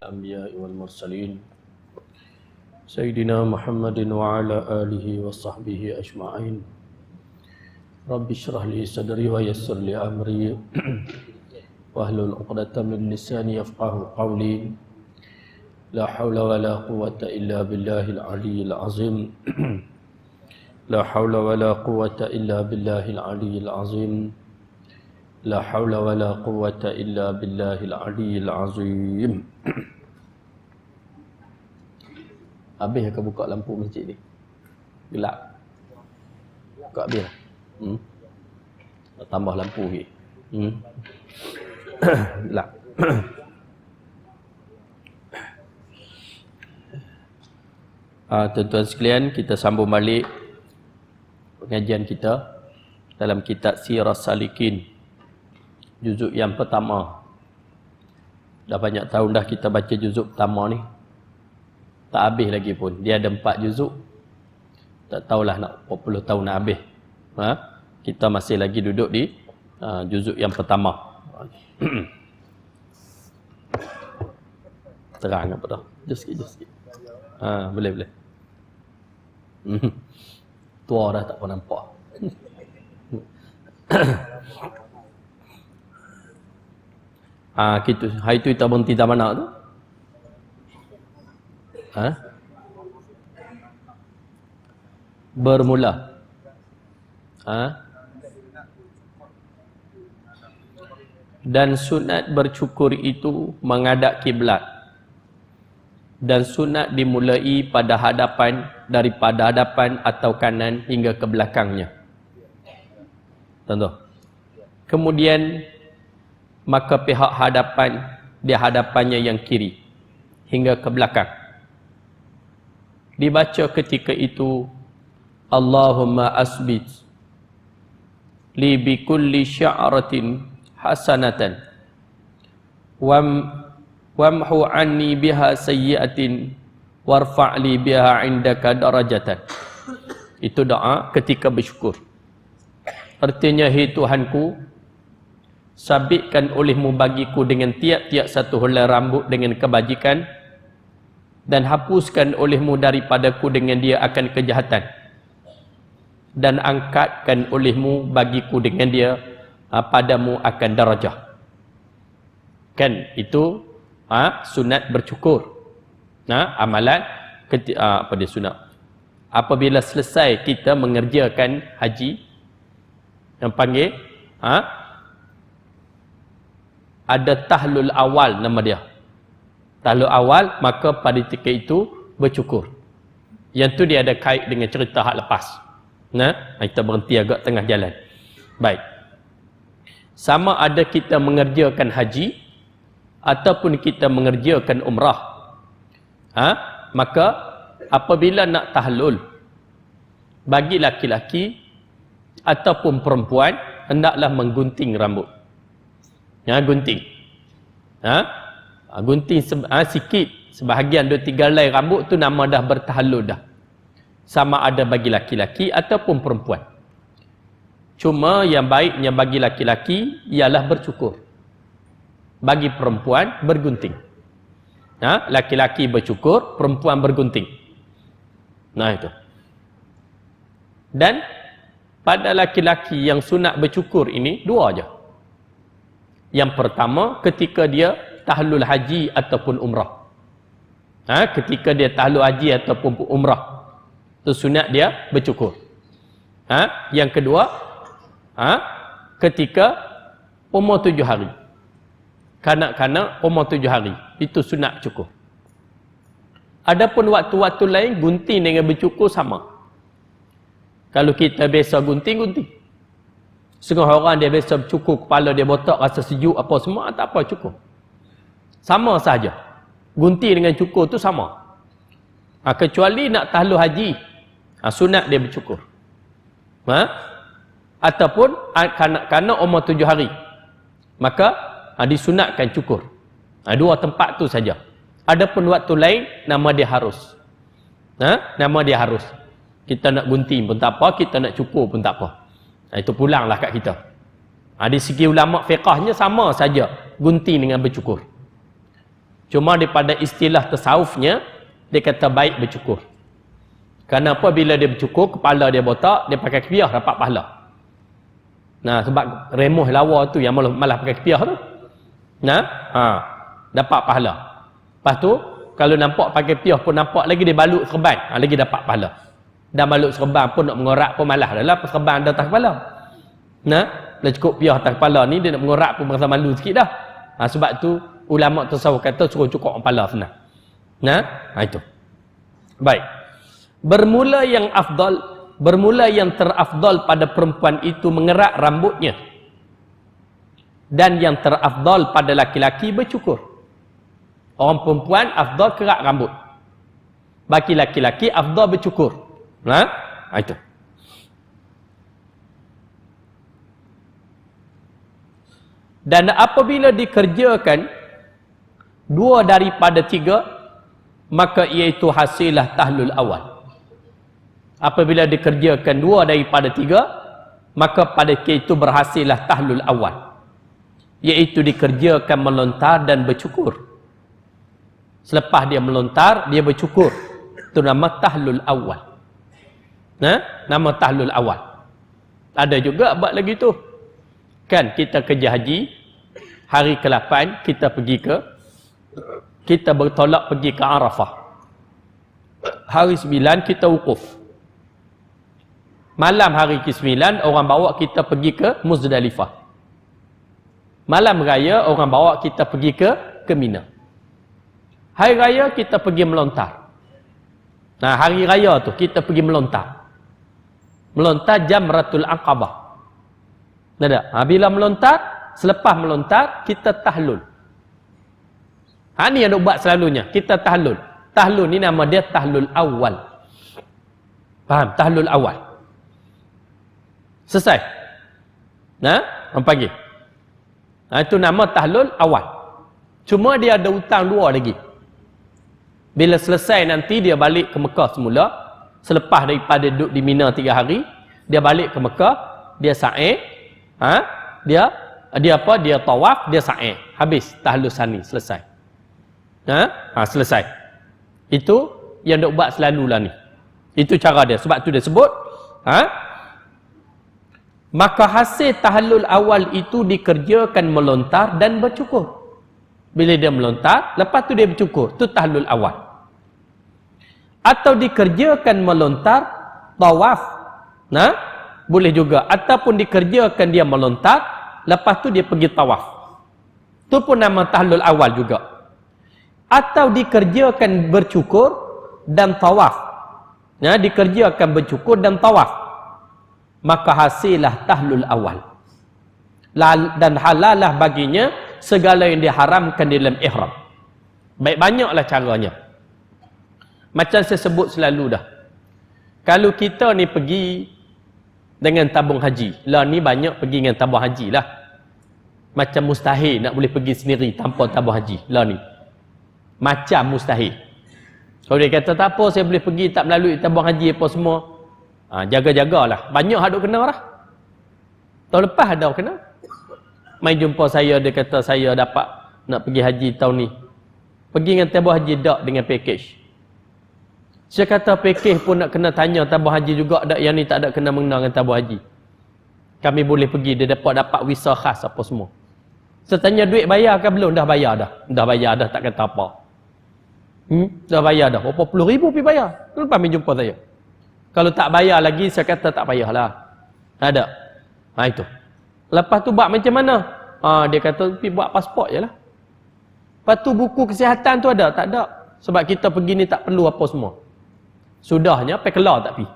الأنبياء والمرسلين سيدنا محمد وعلى آله وصحبه أجمعين رب اشرح لي صدري ويسر لي أمري واحلل عقدة من لساني يفقهوا قولي لا حول ولا قوة إلا بالله العلي العظيم لا حول ولا قوة إلا بالله العلي العظيم لا حول ولا قوة إلا بالله العلي العظيم. Habis akan buka lampu masjid ni. Gelap. Buka habis lah. Tambah lampu lagi. Gelap. Tuan-tuan sekalian, kita sambung balik pengajian kita dalam kitab Sirah Salikin, juzuk yang pertama. Dah banyak tahun dah kita baca juzuk pertama ni, tak habis lagi pun. Dia ada 4 juzuk, tak tahulah nak berapa puluh tahun nak habis. Kita masih lagi duduk di juzuk yang pertama. Terang apa dah? Jus sikit. Boleh. Tua dah tak pernah nampak. Gitu. Hari tu kita berhenti dah mana tu? Bermula. Dan sunat bercukur itu menghadap kiblat. Dan sunat dimulai daripada hadapan atau kanan hingga ke belakangnya. Tentu. Kemudian maka pihak hadapan di hadapannya yang kiri hingga ke belakang. Dibaca ketika itu Allahumma asbit li bi kulli sya'ratin hasanatan wamhu anni biha sayyi'atin warfa'li biha indaka darajatan. Itu doa ketika bersyukur. Artinya, hai Tuhanku, sabitkan olehmu bagiku dengan tiap-tiap satu helai rambut dengan kebajikan, dan hapuskan olehmu daripadaku dengan dia akan kejahatan, dan angkatkan olehmu bagiku dengan dia padamu akan darajah. Kan itu sunat bercukur. Amalan apa dia sunat? Apabila selesai kita mengerjakan haji, yang panggil ada tahlul awal nama dia. Tahlul awal, maka pada ketika itu bercukur. Yang tu dia ada kait dengan cerita hak lepas. Kita berhenti agak tengah jalan. Baik. Sama ada kita mengerjakan haji ataupun kita mengerjakan umrah. Maka apabila nak tahlul, bagi laki-laki ataupun perempuan, hendaklah menggunting rambut. Gunting. Gunting sikit, sebahagian 2-3 helai rambut tu nama dah bertahallul dah. Sama ada bagi laki-laki ataupun perempuan. Cuma yang baiknya bagi laki-laki ialah bercukur. Bagi perempuan bergunting. Laki-laki bercukur, perempuan bergunting. Itu. Dan pada laki-laki yang sunat bercukur ini 2 aja. Yang pertama ketika dia tahlul haji ataupun umrah. Ketika dia tahlul haji ataupun umrah, itu sunat dia bercukur. Yang kedua, ketika umur 7 hari. Kanak-kanak umur 7 hari, itu sunat cukur. Adapun waktu-waktu lain, gunting dengan bercukur sama. Kalau kita biasa gunting. Setengah orang dia biasa cukur kepala dia botak, rasa sejuk apa semua, tak apa cukur. Sama saja. Gunting dengan cukur tu sama. Kecuali nak tahlul haji, sunat dia bercukur. Ataupun kanak-kanak umur 7 hari, maka disunatkan cukur. 2 tempat tu saja. Adapun waktu lain, nama dia harus. Nama dia harus. Kita nak gunting pun tak apa, kita nak cukur pun tak apa. Itu pulanglah kat kita. Di segi ulama fiqahnya sama saja gunting dengan bercukur. Cuma daripada istilah tasawufnya, dia kata baik bercukur. Kerana apabila dia bercukur, kepala dia botak, dia pakai kepiah dapat pahala. Nah, sebab remoh lawa tu yang malah pakai kepiah tu. Nah, dapat pahala. Lepas tu, kalau nampak pakai kepiah pun nampak lagi dia balut serban, lagi dapat pahala. Dan balut serban pun nak mengorak pun malah dah lah, serban ada atas kepala. Nah, dah cukup piah atas kepala ni, dia nak mengorak pun merasa malu sikit dah. Sebab tu, ulama tasawuf kata suruh cukup kepala senang. Nah, itu. Baik. Bermula yang terafdal pada perempuan itu mengerak rambutnya. Dan yang terafdal pada laki-laki bercukur. Orang perempuan afdal kerak rambut. Bagi laki-laki afdal bercukur. Itu. Dan apabila dikerjakan dua daripada tiga, maka iaitu hasilah tahlul awal. Apabila dikerjakan dua daripada tiga, maka pada itu berhasillah tahlul awal, iaitu dikerjakan melontar dan bercukur. Selepas dia melontar, dia bercukur. Itu nama tahlul awal. Nama tahlul awal. Ada juga buat lagi tu. Kan kita kerja haji, hari ke-8 kita bertolak pergi ke Arafah. Hari 9 kita wukuf. Malam hari ke-9 orang bawa kita pergi ke Muzdalifah. Malam raya orang bawa kita pergi ke Mina. Hari raya kita pergi melontar. Nah, hari raya tu kita pergi melontar. Melontar Jamratul Aqabah. Bila melontar, selepas melontar kita tahlul. Ni yang nak buat selalunya, kita tahlul. Tahlul ni nama dia tahlul awal. Faham? Tahlul awal. Selesai. Orang panggil. Itu nama tahlul awal. Cuma dia ada hutang dua lagi. Bila selesai nanti dia balik ke Mekah semula. Selepas daripada duduk di Mina 3 hari, dia balik ke Mekah, dia sa'i. Dia tawaf, dia sa'i. Habis tahlul sani, selesai. Selesai. Itu yang nak buat selalulah ni. Itu cara dia. Sebab tu dia sebut, maka hasil tahlul awal itu dikerjakan melontar dan bercukur. Bila dia melontar, lepas tu dia bercukur. Itu tahlul awal. Atau dikerjakan melontar tawaf. Boleh juga. Ataupun dikerjakan dia melontar, lepas tu dia pergi tawaf. Itu pun nama tahlul awal juga. Atau dikerjakan bercukur dan tawaf. Dikerjakan bercukur dan tawaf. Maka hasilah tahlul awal. Dan halalah baginya segala yang diharamkan dalam ihram. Baik, banyaklah caranya. Macam saya sebut selalu dah. Kalau kita ni pergi dengan tabung haji. Ni banyak pergi dengan tabung haji lah. Macam mustahil nak boleh pergi sendiri tanpa tabung haji. Ni. Macam mustahil. Kalau dia kata tak apa, saya boleh pergi tak melalui tabung haji apa semua. Jaga-jagalah. Banyak hadut kena lah. Tahun lepas ada kena. Mai jumpa saya, dia kata saya dapat nak pergi haji tahun ni. Pergi dengan tabung haji tak dengan package. Saya kata package pun nak kena tanya tabung haji juga tak, yang ni tak ada kena mengena dengan tabung haji. Kami boleh pergi, dia dapat visa khas apa semua. Saya tanya duit bayar ke belum? Dah bayar dah. Dah bayar dah, tak kata apa. Dah bayar dah. Berapa puluh ribu pergi bayar. Lepas main jumpa saya. Kalau tak bayar lagi, saya kata tak payahlah. Ada. Itu. Lepas tu buat macam mana? Dia kata pergi buat pasport je lah. Lepas tu buku kesihatan tu ada? Tak ada. Sebab kita pergi ni tak perlu apa semua. Sudahnya, pergi kelar tak pergi.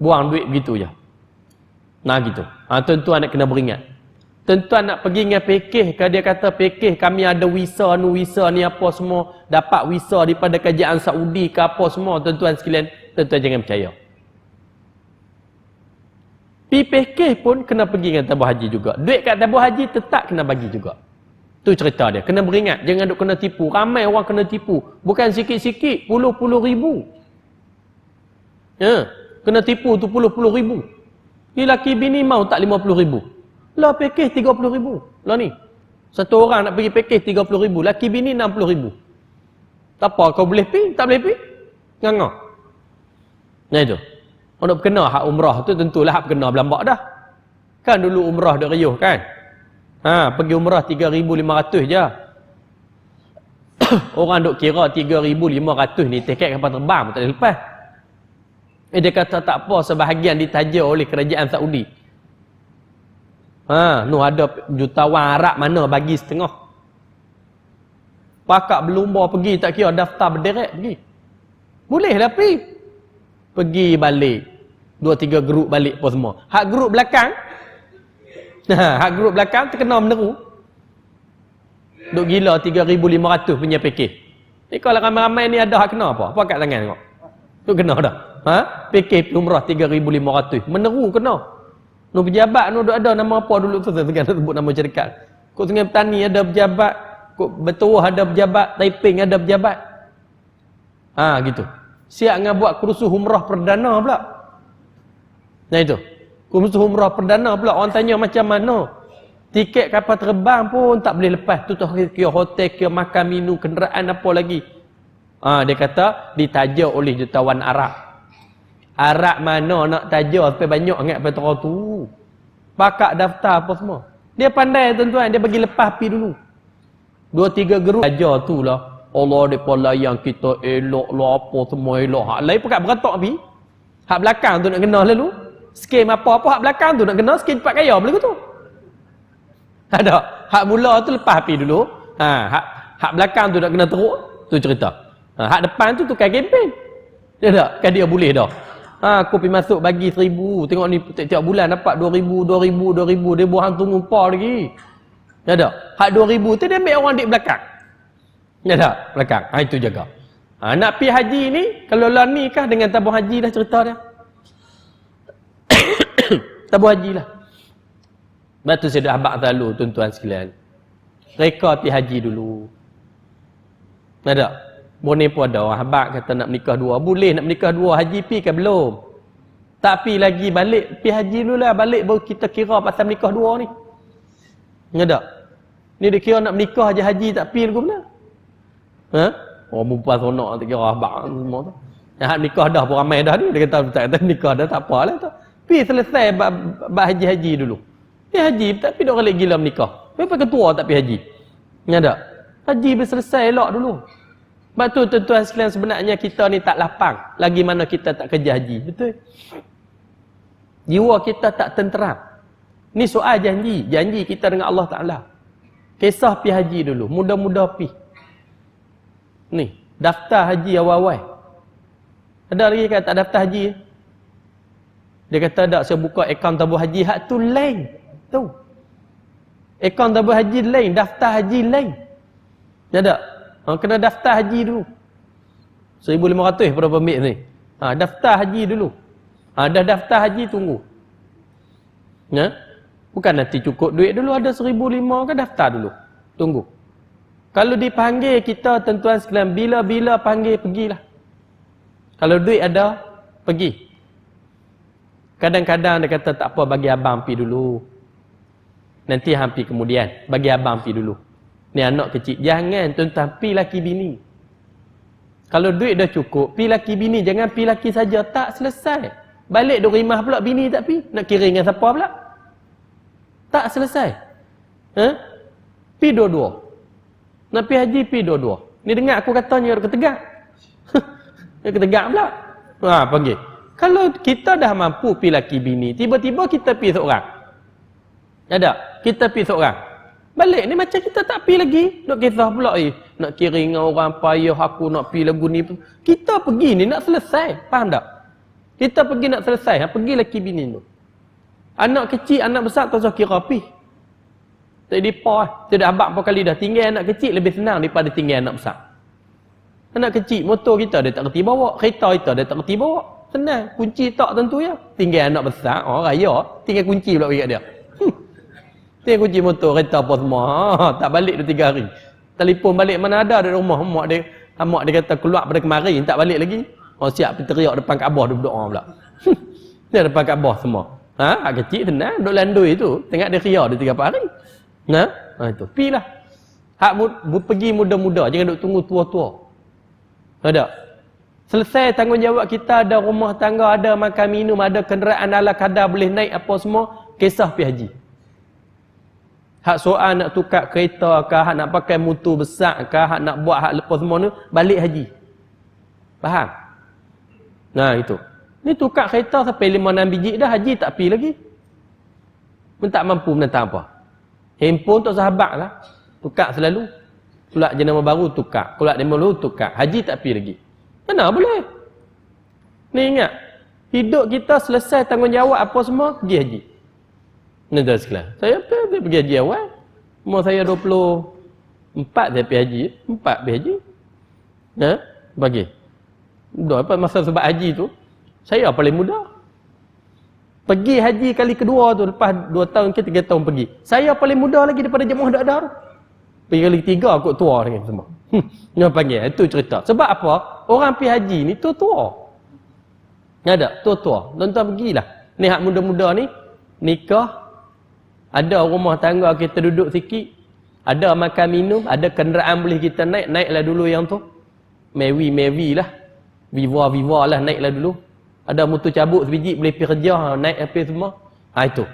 Buang duit begitu je. Gitu. Tuan-tuan nak kena beringat. Tuan-tuan nak pergi dengan pekeh, kalau dia kata pekeh kami ada visa ni apa semua, dapat visa daripada kerajaan Saudi ke apa semua, tuan-tuan sekalian, tuan-tuan jangan percaya. Pekeh pun kena pergi dengan tabung haji juga. Duit kat tabung haji tetap kena bagi juga. Tu cerita dia. Kena beringat, jangan duk kena tipu. Ramai orang kena tipu. Bukan sikit-sikit, puluh-puluh ribu. Kena tipu tu puluh-puluh ribu. Laki bini mau tak 50 ribu. Lah pekeh 30 ribu. Lah ni. Satu orang nak pergi pakej 30,000, laki bini 60,000. Tak apa, kau boleh pergi? Tak boleh pergi? Ngangah. Nah itu. Orang nak kena hak umrah tu tentulah hak kena belambak dah. Kan dulu umrah dah riuh kan? Pergi umrah 3,500 je. Orang duk kira 3,500 ni tiket kapal terbang pun tak boleh lepas. Dia kata tak apa, sebahagian ditaja oleh kerajaan Saudi. Noh ada jutawan Arab mana bagi setengah. Pakak berlumba pergi tak kira daftar berderet pergi. Bolehlah pergi. Pergi balik. 2-3 grup balik pun semua. Hak grup belakang. Hak grup belakang terkena meneru. Duk gila 3,500 punya pakej. Ni kalau ramai-ramai ni ada hak kena apa? Apa kat tangan tengok. Duk kena dah. Pakej umrah 3,500. Meneru kena. Nu pejabat nu ada nama apa dulu tu saya nak sebut nama syarikat. Kok Sungai Petani ada pejabat, kok Betuah ada pejabat, Taiping ada pejabat. Gitu. Siap ngah buat kursus umrah perdana pula. Nah itu. Kursus umrah perdana pula orang tanya macam mana? Tiket kapal terbang pun tak boleh lepas. Tu kira hotel, kira makan minum, kenderaan apa lagi. Dia kata ditaja oleh jutawan Arab. Arab mana nak taja sampai banyak sangat petera tu. Pakak daftar apa semua. Dia pandai tuan-tuan, dia bagi lepas pi dulu. 2-3 grup taja tu lah. Allah depa layan kita elok lah apa semua elok. Hak lain pakak beratok pi. Hak belakang tu nak kena lalu. Skim apa-apa hak belakang tu nak kena skim cepat kaya boleh tu. Ada. Hak mula tu lepas pi dulu. Hak belakang tu nak kena teruk, tu cerita. Hak depan tu tukar kempen. Dia tak? Kan dia boleh dah. Aku pergi masuk bagi 1,000. Tengok ni tiap bulan dapat 2,000, 2,000, 2,000. Dia buang tunggu par lagi. Ya tak? Hak 2,000 tu dia ambil orang di belakang. Ya tak? Belakang. Itu jaga. Nak pergi haji ni, kalau lah ni kah dengan tabung haji dah cerita dia. Tabung haji lah. Batu saya dah abang selalu tuan-tuan sekalian. Reka pergi haji dulu. Ya tak? Boleh pun ada orang habak kata nak menikah dua. Boleh nak menikah dua. Haji pi kan belum? Tak pi lagi balik. Pi haji dulu lah. Balik baru kita kira pasal menikah dua ni. Ingat tak? Ni dia kira nak menikah je haji tak pi lagu mana? Orang perempuan sonok tak kira habak semua tu. Yang menikah dah pun ramai dah ni. Dia kata nikah dah tak apa lah tu. Pi selesai bab haji-haji dulu. Pi haji tak pi dah balik gila menikah. Kenapa ketua tak pi haji? Ingat tak? Haji selesai elok dulu. Sebab tu tuan-tuan sekalian sebenarnya kita ni tak lapang. Lagi mana kita tak kerja haji. Betul? Jiwa kita tak tenteram. Ni soal janji. Janji kita dengan Allah Ta'ala. Kisah pi haji dulu. Mudah-mudah pi. Ni. Daftar haji awal-awal. Ada lagi kan tak daftar haji? Dia kata tak, saya buka akaun tabung haji. Hak tu lain. Tu. Akaun tabung haji lain. Daftar haji lain. Ya tak? Kena daftar haji dulu. 1,500 pada pemik ni. Daftar haji dulu. Dah daftar haji tunggu. Ya? Bukan nanti cukup duit dulu ada 1,500 kan daftar dulu. Tunggu. Kalau dipanggil kita tuan-tuan sekalian bila-bila panggil pergilah. Kalau duit ada pergi. Kadang-kadang dia kata tak apa bagi abang pergi dulu. Nanti hampir kemudian bagi abang pergi dulu. Ni anak kecil. Jangan tuan-tuan pi laki bini. Kalau duit dah cukup, pi laki bini. Jangan pi laki saja. Tak selesai. Balik duk rimah pula bini tak pi. Nak kira dengan siapa pula? Tak selesai. Pi dua-dua. Nak pi haji, pi dua-dua. Ni dengar aku katanya dia ketegak. Dia ketegak pula. Panggil. Kalau kita dah mampu pi laki bini, tiba-tiba kita pi seorang. Ada? Kita pi seorang. Balik ni macam kita tak pi lagi. Nak kisah pula nak kira dengan orang payah aku nak pi lagu ni. Kita pergi ni nak selesai. Faham tak? Kita pergi nak selesai. Pergi laki bini tu. Anak kecil, anak besar tak usah kira pi. Jadi apa? Tidak abang apa kali dah. Tinggal anak kecil lebih senang daripada tinggal anak besar. Anak kecil, motor kita dia tak kerti bawa. Kereta kita dia tak kerti bawa. Senang. Kunci tak tentu ya. Tinggal anak besar, raya. Tinggal kunci pula bagi kat dia. Dia kunci motor, kereta apa semua. Tak balik 2-3 hari. Telefon balik mana ada rumah. Mak dia kata keluar pada kemarin. Tak balik lagi. Siap pergi teriak depan Kaabah dia berdoa pula. Dia depan Kaabah semua. Kecil tenang. Duk landui tu. Tengok dia ria dia 3-4 hari. Nah, itu. Pilah. Hak pergi muda-muda, jangan duk tunggu tua-tua. Ada. Selesai tanggungjawab kita, ada rumah tangga, ada makan minum, ada kenderaan ala kadar boleh naik apa semua, kisah pergi haji. Hak soal nak tukar kereta ke, hak nak pakai motor besar ke, hak nak buat hak lepas semua ni, balik haji. Faham? Nah, itu. Ni tukar kereta sampai 5-6 biji dah, haji tak pergi lagi. Pun tak mampu menentang apa. Handphone tak sahabat lah. Tukar selalu. Keluar jenama baru tukar. Keluar jenama baru tukar. Haji tak pergi lagi. Mana boleh? Ni ingat. Hidup kita selesai tanggungjawab apa semua, pergi haji. Ni dah sekalian. Saya pergi haji awal. Umur saya 24 saya pergi haji. 4 pergi haji. Nah, bagi. Dah apa masa sebab haji tu, saya paling muda. Pergi haji kali kedua tu, lepas 2 tahun ke 3 tahun pergi. Saya paling muda lagi daripada jemaah dak-dak tu. Pergi kali ketiga kot tua dengan semua. Dia panggil, itu cerita. Sebab apa? Orang pergi haji ni tua-tua. Ada, tua-tua. Tuan-tuan pergilah. Ni hak muda-muda ni, nikah, ada rumah tangga kita duduk sikit, ada makan minum, ada kenderaan boleh kita naik, naiklah dulu yang tu. Mewi lah. Viva lah naiklah dulu. Ada motor cabut sebiji boleh pergi kerja, naik apa semua. Itu.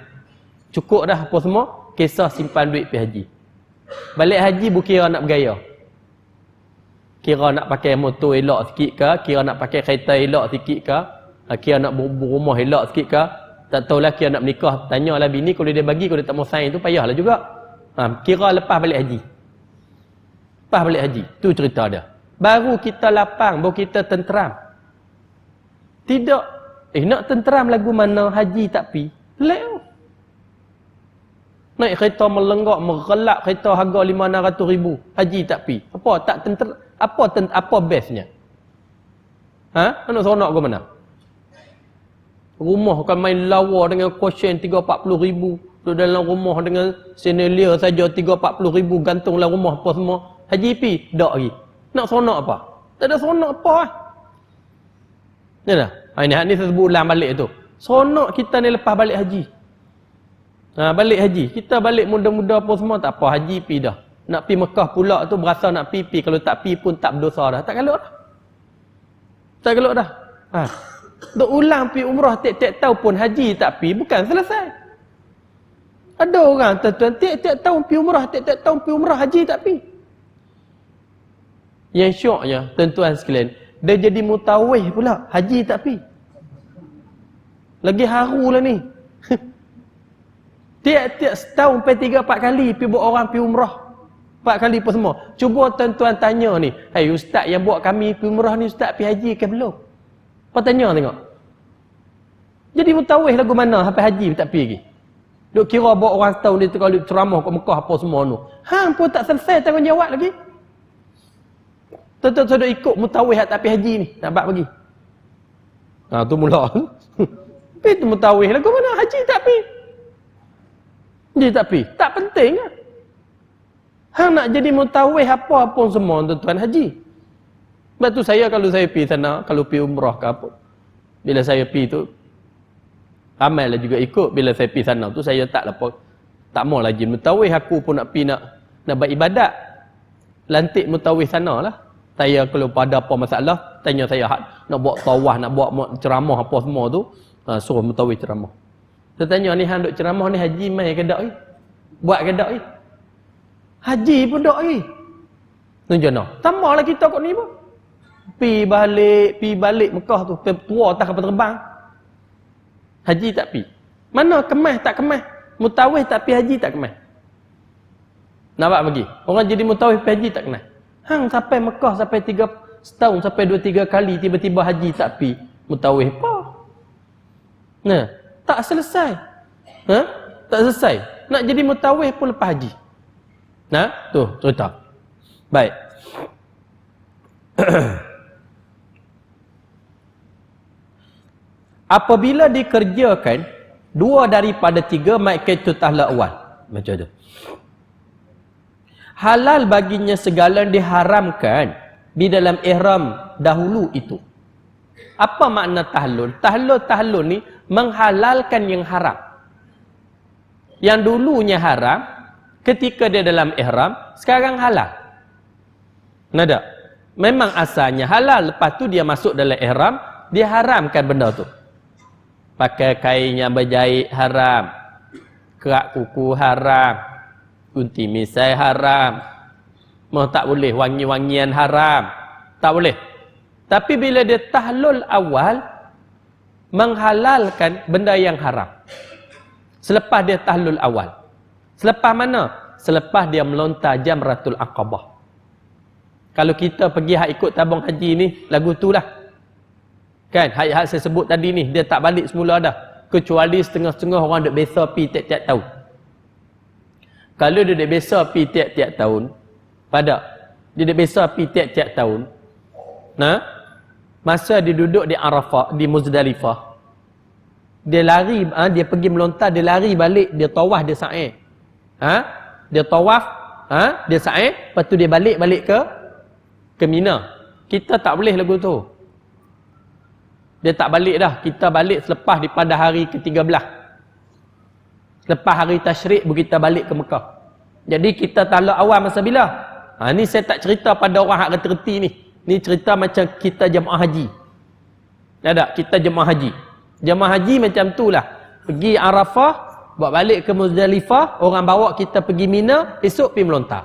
Cukup dah apa semua, kisah simpan duit pergi haji. Balik haji bukan kira nak bergaya. Kira nak pakai motor elok sikit ke, kira nak pakai kereta elok sikit ke, kira nak berumah elok sikit ke, tak tahulah kira nak menikah, tanyalah bini kalau dia bagi, kalau dia tak mau sign tu payahlah juga. Kira lepas balik haji. Lepas balik haji, tu cerita dia. Baru kita lapang, baru kita tenteram. Tidak. Nak tenteram lagu mana haji tak pi? Pelik. Naik kereta melenggak, merelak kereta harga 500,000. Haji tak pi. Apa tak tenteram? Apa bestnya? Anak seronok ke mana? Rumah kan main lawa dengan kosen 30-40,000. Duduk dalam rumah dengan senelia saja 30-40,000. Gantunglah rumah apa semua. Haji pi? Tak lagi. Nak seronok apa? Tak ada seronok apa lah. Ya dah. Ini sebut ulang balik tu. Seronok kita ni lepas balik haji. Balik haji. Kita balik muda-muda apa semua tak apa. Haji pi dah. Nak pi Mekah pula tu berasa nak pi. Kalau tak pi pun tak berdosa dah. Tak galak dah. Tak galak dah. Duk ulang pi umrah tiap-tiap tahun pun haji tak pi. Bukan selesai. Ada orang tuan-tuan tiap-tiap tahun pi umrah. Tiap-tiap tahun pi umrah haji tak pi. Yang syoknya tuan-tuan sekalian, dia jadi mutawih pula, haji tak pi. Lagi haru lah ni. Tiap-tiap setahun pergi 3-4 kali pi buat orang pi umrah. 4 kali apa semua. Cuba tuan-tuan tanya ni, "Hai ustaz yang buat kami pi umrah ni, ustaz pi haji ke belum?" Apa tanya tengok. Jadi mutawih lagu mana sampai haji tak pi lagi. Duk kira buat orang setahun dia kalau ceramah kat Mekah apa semua tu. Hang pun tak selesai tanggungjawab lagi. Tuan-tuan sudah ikut mutawih tak pi haji ni, nak buat pergi. Tu mula. Pi tu mutawih lagu mana haji tak pi. Dia tak pi. Tak penting lah. Hang nak jadi mutawih apa pun semua tuan-tuan haji. Sebab tu saya kalau saya pi sana, kalau pi umrah ke apa, bila saya pi tu ramailah juga ikut. Bila saya pi sana tu saya tak mau lagi mutawih, aku pun nak pi nak buat ibadat. Lantik mutawih sana lah. Saya kalau pada apa masalah, tanya saya nak buat tawaf, nak buat ceramah apa semua tu, suruh mutawih ceramah. Saya tanya ni hang duk ceramah ni haji mai ke dak? Buat ke dak? Haji pun dak ni. Tunjuklah. Tambahlah kita kat ni pun. Pi balik Mekah tu, tua tak kapal terbang. Haji tak pi. Mana kemas tak kemas? Mutawih tak pi haji tak kemas. Nampak pergi. Orang jadi mutawih pi haji tak kemas. Hang sampai Mekah sampai 3 setahun sampai 2-3 kali tiba-tiba haji tak pi. Mutawih apa? Nah, tak selesai. Tak selesai. Nak jadi mutawih pun lepas haji. Nah, tu cerita. Baik. Apabila dikerjakan 2 daripada 3 maka itu tahlul awal. Macam tu. Halal baginya segala yang diharamkan di dalam ihram dahulu itu. Apa makna tahlul? Tahlul ni menghalalkan yang haram. Yang dulunya haram, Ketika dia dalam ihram, sekarang halal. Nada. Memang asalnya halal, lepas tu dia masuk dalam ihram, dia haramkan benda tu. Pakai kain yang berjahit haram. Kerak kuku haram. Gunting misai haram. Mau tak boleh, wangi-wangian haram. Tak boleh. Tapi bila dia tahlul awal, menghalalkan benda yang haram. Selepas dia tahlul awal. Selepas mana? Selepas dia melontar Jamratul Aqabah. Kalau kita pergi ikut tabung haji ni, lagu tu lah. Kan, hak saya sebut tadi ni, dia tak balik semula dah. Kecuali setengah-setengah orang duk biasa pi tiap-tiap tahun. Kalau dia duk biasa pi tiap-tiap tahun, dia duk biasa pi tiap-tiap tahun, masa dia duduk di Arafah, di Muzdalifah, dia lari, dia pergi melontar, dia lari balik, dia tawaf, dia sa'i. Dia tawaf, dia sa'i, lepas tu dia balik ke Mina. Kita tak boleh lagu tu. Dia tak balik dah. Kita balik selepas pada hari ke-13. Lepas hari tasyrik baru kita balik ke Mekah. Jadi kita tahlul awal masa bila? Ni saya tak cerita pada orang hak reti-reti ni. Ni cerita macam kita jemaah haji. Ada kita jemaah haji. Jemaah haji macam tu lah. Pergi Arafah, buat balik ke Muzdalifah, orang bawa kita pergi Mina, esok pergi melontar.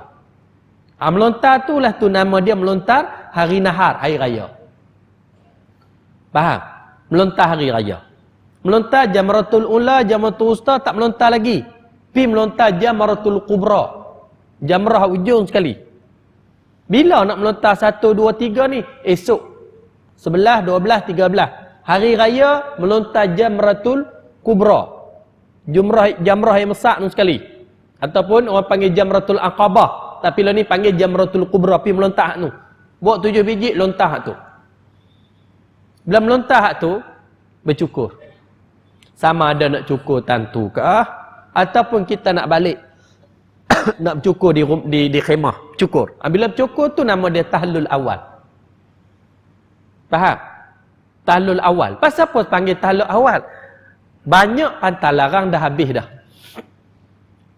Melontar tu lah tu nama dia melontar hari nahar, hari raya. Faham? Melontar hari raya. Melontar Jamratul Ula, Jamratul Usta tak melontar lagi. Pergi melontar Jamratul Kubra. Jamrah ujung sekali. Bila nak melontar 1, 2, 3 ni? Esok. 11, 12, 13. Hari raya melontar Jamratul Kubra. Jamrah yang besar tu sekali. Ataupun orang panggil Jamratul Aqabah. Tapi lah ni panggil Jamratul Kubra. Pergi melontar tu. Buat 7 biji, lontar tu. Bila melontar hak tu, bercukur. Sama ada nak cukur tantu ke ataupun kita nak balik nak bercukur di khemah, cukur. Bila bercukur tu nama dia tahlul awal. Faham? Tahlul awal. Pasal apa panggil tahlul awal? Banyak pantai larang dah habis dah.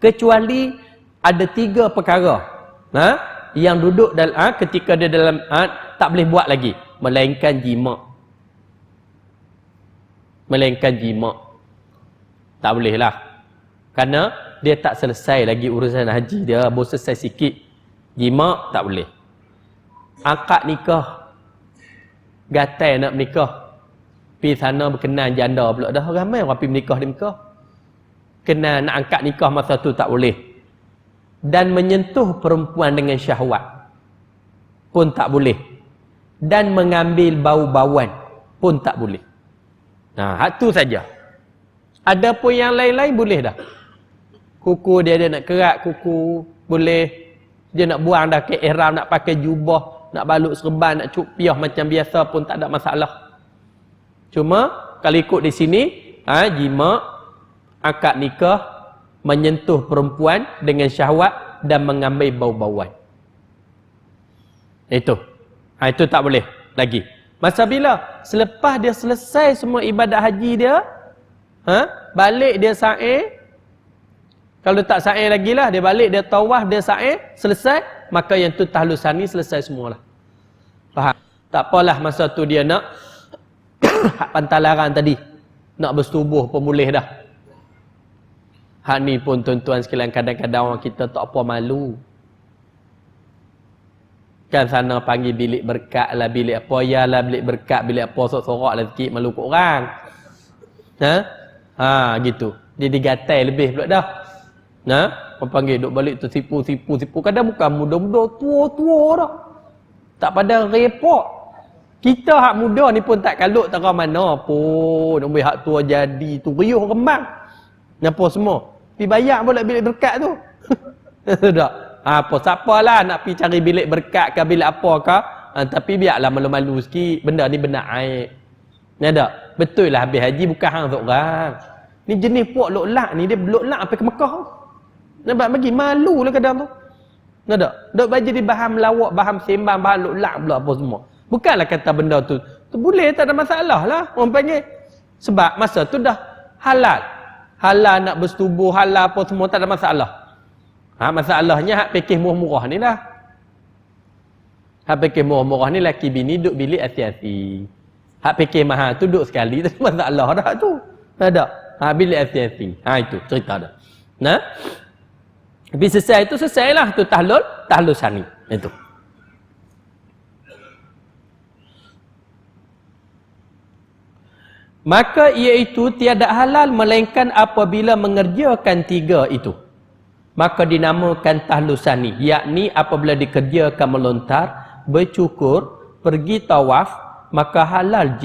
Kecuali ada 3 perkara yang duduk dalam ketika dia dalam tak boleh buat lagi, melainkan jima'. Melainkan jima'. Tak boleh lah. Kerana dia tak selesai lagi urusan haji dia. Baru selesai sikit. Jima' tak boleh. Akad nikah. Gatai nak menikah. Pergi sana berkenan janda pula dah. Ramai orang pergi menikah di Mekah. Kena nak angkat nikah masa tu tak boleh. Dan menyentuh perempuan dengan syahwat pun tak boleh. Dan mengambil bau-bauan pun tak boleh. Hak tu saja. Ada pun yang lain-lain boleh dah. Kuku dia nak kerat kuku boleh. Dia nak buang dah ke ihram, nak pakai jubah, nak balut serban, nak cupiah macam biasa pun tak ada masalah. Cuma kalau ikut di sini, jima', akad nikah, menyentuh perempuan dengan syahwat dan mengambil bau-bauan. Itu tak boleh lagi. Masa bila? Selepas dia selesai semua ibadat haji dia, balik dia sa'i. Kalau tak sa'i lagi lah, dia balik, dia tawaf, dia sa'i, selesai, maka yang tu tahlul sani selesai semualah. Faham? Tak apalah masa tu dia nak hak pantalaran tadi, nak bersetubuh pun boleh dah. Hak ni pun tuan-tuan sekalian, kadang-kadang orang kita tak apa malu. Kan sana panggil bilik berkat lah, bilik apa ya lah, bilik berkat, bilik apa, sorak-sorak lah sikit, malu kat orang. Gitu. Dia digatai lebih pula dah. Orang panggil duk balik tu sipu. Kadang bukan muda-muda, tua-tua dah. Tak pada repot. Kita hak muda ni pun tak kalut tak kau mana pun. Ambil hak tua jadi tu, riuh rembang. Apa semua. Pergi bayar pula bilik berkat tu. Tak. Apa siapalah nak pergi cari bilik berkat ke bilik apa ke, tapi biarlah malu-malu sikit, benda ni benda aib. Ada betul lah habis haji bukan hang seorang. Ni jenis puak lok-lak ni, dia lok-lak sampai ke Mekah. Nampak bagi malu lah kadang tu. Ada dok bagi di bahan melawak, bahan sembang, bahan lok-lak pula apa semua. Bukanlah kata benda tu boleh, tak ada masalah lah orang panggil. Sebab masa tu dah halal nak bersetubuh, halal apa semua, tak ada masalah. Masalahnya hak fikir murah-murah ni lah. Hak fikir murah-murah ni laki bini duduk bilik hati-hati. Hak fikir mahal tu duduk sekali tu masalah dah tu. Tak ada. Bilik hati-hati. Itu cerita dah. Nah. Tapi selesai itu selesailah tu tahlul sani. Itu. Maka iaitu tiada halal melainkan apabila mengerjakan tiga itu. Maka dinamakan tahlul sani, yakni apabila dikerjakan melontar, bercukur, pergi tawaf, maka halal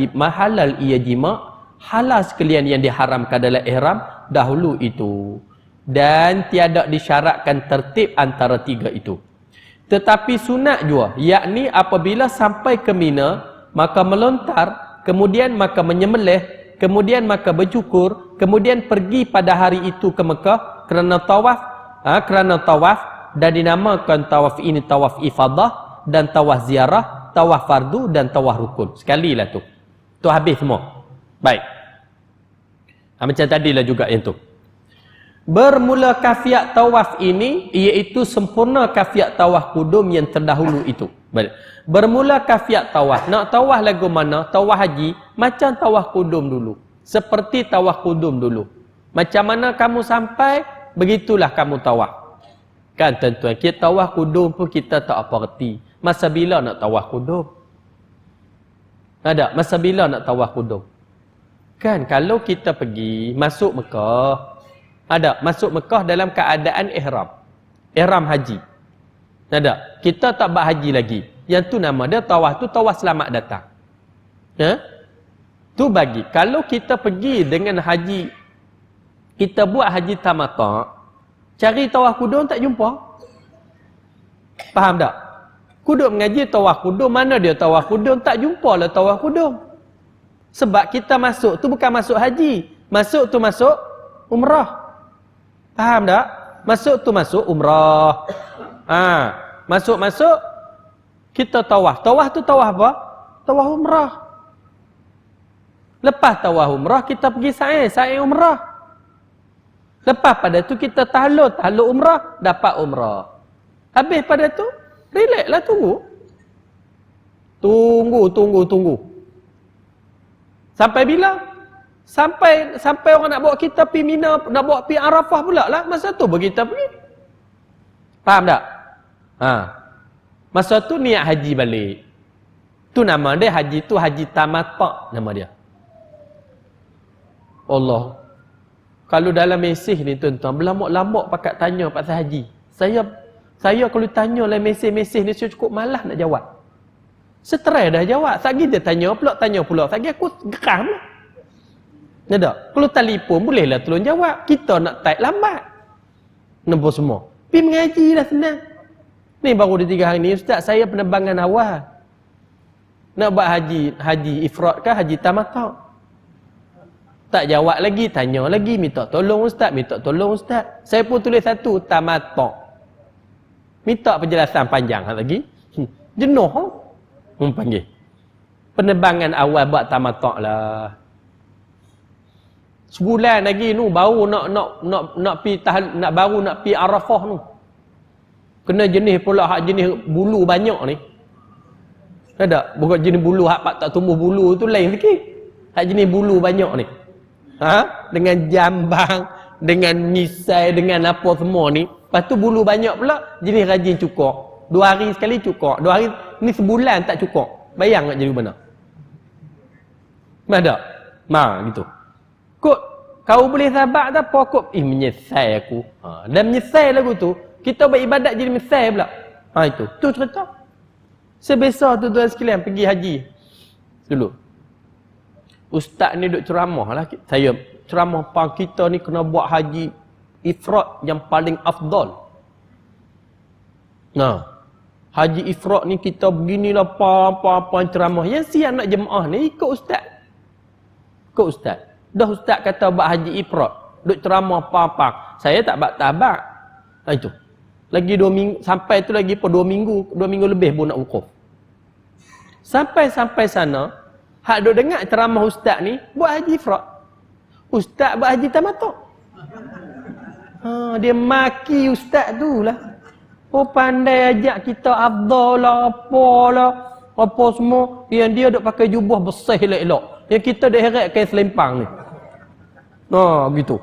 ia jima, halal sekalian yang diharamkan dalam ihram dahulu itu. Dan tiada disyaratkan tertib antara tiga itu. Tetapi sunat jua, yakni apabila sampai ke Mina, maka melontar, kemudian maka menyembelih, kemudian maka bercukur, kemudian pergi pada hari itu ke Mekah kerana tawaf, dan dinamakan tawaf ini tawaf ifadah dan tawaf ziarah, tawaf fardu dan tawaf rukun. Sekali lah tu. Tu habis semua. Baik. Macam tadilah juga yang tu. Bermula kafiat tawaf ini iaitu sempurna kafiat tawaf kudum yang terdahulu itu. Bermula kafiat tawaf. Nak tawaf lagu mana? Tawaf haji macam tawaf kudum dulu. Seperti tawaf kudum dulu. Macam mana kamu sampai, begitulah kamu tawaf. Kan tuan-tuan, kita tawaf kudum pun kita tak apa reti. Masa bila nak tawaf kudum? Ada? Masa bila nak tawaf kudum? Kan kalau kita pergi masuk Mekah, masuk Mekah dalam keadaan ihram. Ihram haji. Ada? Kita tak buat haji lagi. Yang tu nama dia tawaf tu tawaf selamat datang. Tu bagi. Kalau kita pergi dengan haji, kita buat haji tamattu', cari tawaf kudum tak jumpa. Faham tak? Kudum mengaji tawaf kudum, mana dia tawaf kudum? Tak jumpa lah tawaf kudum. Sebab kita masuk tu bukan masuk haji. Masuk tu masuk umrah. Faham tak? Masuk tu masuk umrah. Masuk kita tawaf. Tawaf tu tawaf apa? Tawaf umrah. Lepas tawaf umrah kita pergi sa'i umrah. Lepas pada tu kita tahlul umrah, dapat umrah. Habis pada tu relax lah, tunggu. Sampai bila? Sampai orang nak bawa kita pergi Mina, nak bawa pergi Arafah pula lah. Masa tu kita pergi. Faham tak? Masa tu niat haji balik. Tu nama dia haji tu haji tamattu' nama dia. Allah. Kalau dalam mesej ni tuan-tuan, berlambak-lambak pakat tanya pasal haji. Saya kalau tanya dalam mesej-mesej ni saya cukup malas nak jawab. Stres dah jawab. Sagi dia tanya pula. Sagi aku geram lah. Ya tak? Kalau telefon bolehlah tolong jawab. Kita nak type lambat. Nampak semua. Pergi mengaji dah senang. Ni baru di 3 hari ni, Ustaz, saya penerbangan awal. Nak buat haji ifrat ke haji tamattu'? Tak jawab lagi, tanya lagi, minta tolong Ustaz. Saya pun tulis satu, tamattu'. Minta penjelasan panjang lagi. Jenuh. Panggil. Penerbangan awal buat tamattu' lah. Sebulan lagi nu baru nak pi Arafah nu. Kena jenis pula hak jenis bulu banyak ni. Ada bukan jenis bulu hak tak tumbuh bulu tu lain sikit. Hak jenis bulu banyak ni. Dengan jambang, dengan misai, dengan apa semua ni. Lepas tu bulu banyak pula jenis rajin cukur. 2 hari sekali cukur. 2 hari ni sebulan tak cukur. Bayang nak jadi mana? Ada? Gitu. Kok kau boleh sabar tak apa kok menyesal aku. Dan menyesal lagu tu, kita beribadat jadi menyesal pula. Itu. Tu cerita. Sebesar tu tuan sekalian pergi haji dulu. Ustaz ni duk ceramah lah. Saya ceramah pang kita ni kena buat haji ifrat yang paling afdal. Haji ifrat ni kita beginilah apa ceramah. Yang siang nak jemaah ni ikut ustaz. Dah ustaz kata buat haji ifrat, duk ceramah apa. Saya tak buat tabak. Itu. Lagi 2 minggu sampai tu lagi 2 minggu lebih pun nak wukuf. Sampai sana, hak duk dengar ceramah ustaz ni buat haji ifrat. Ustaz buat haji tamattu'. Dia maki ustaz tu lah. Oh pandai ajak kita afdal lah, apa semua. Yang dia duk pakai jubah bersih elok-elok. Yang kita dah heret kain selempang ni. Gitu.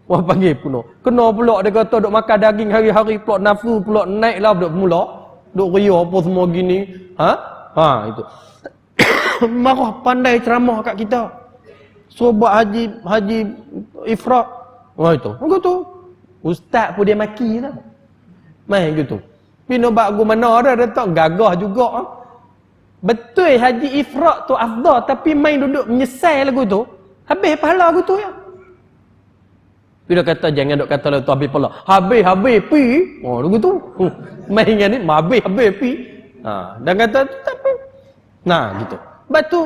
Wah panggil pula. Kena pula dia kata duk makan daging hari-hari pula nafsu pula naik lah duk mula. Duk ria apa semua gini. Itu. Marah pandai ceramah kat kita. Suruh buat haji ifrat. Itu. Gitu. Ustaz pun dia maki lah. Main gitu. Pino bak gua mana ada tak gagah juga. Betul haji ifrat tu afdal tapi main duduk menyesal lagu tu. Habis pahala aku tu ya. Bila kata jangan duk kata lagu tu habis pahala. Habis pi. Lagu tu. Main dengan ni habis pi. Dan kata tu tak apa. Gitu. Sebab tu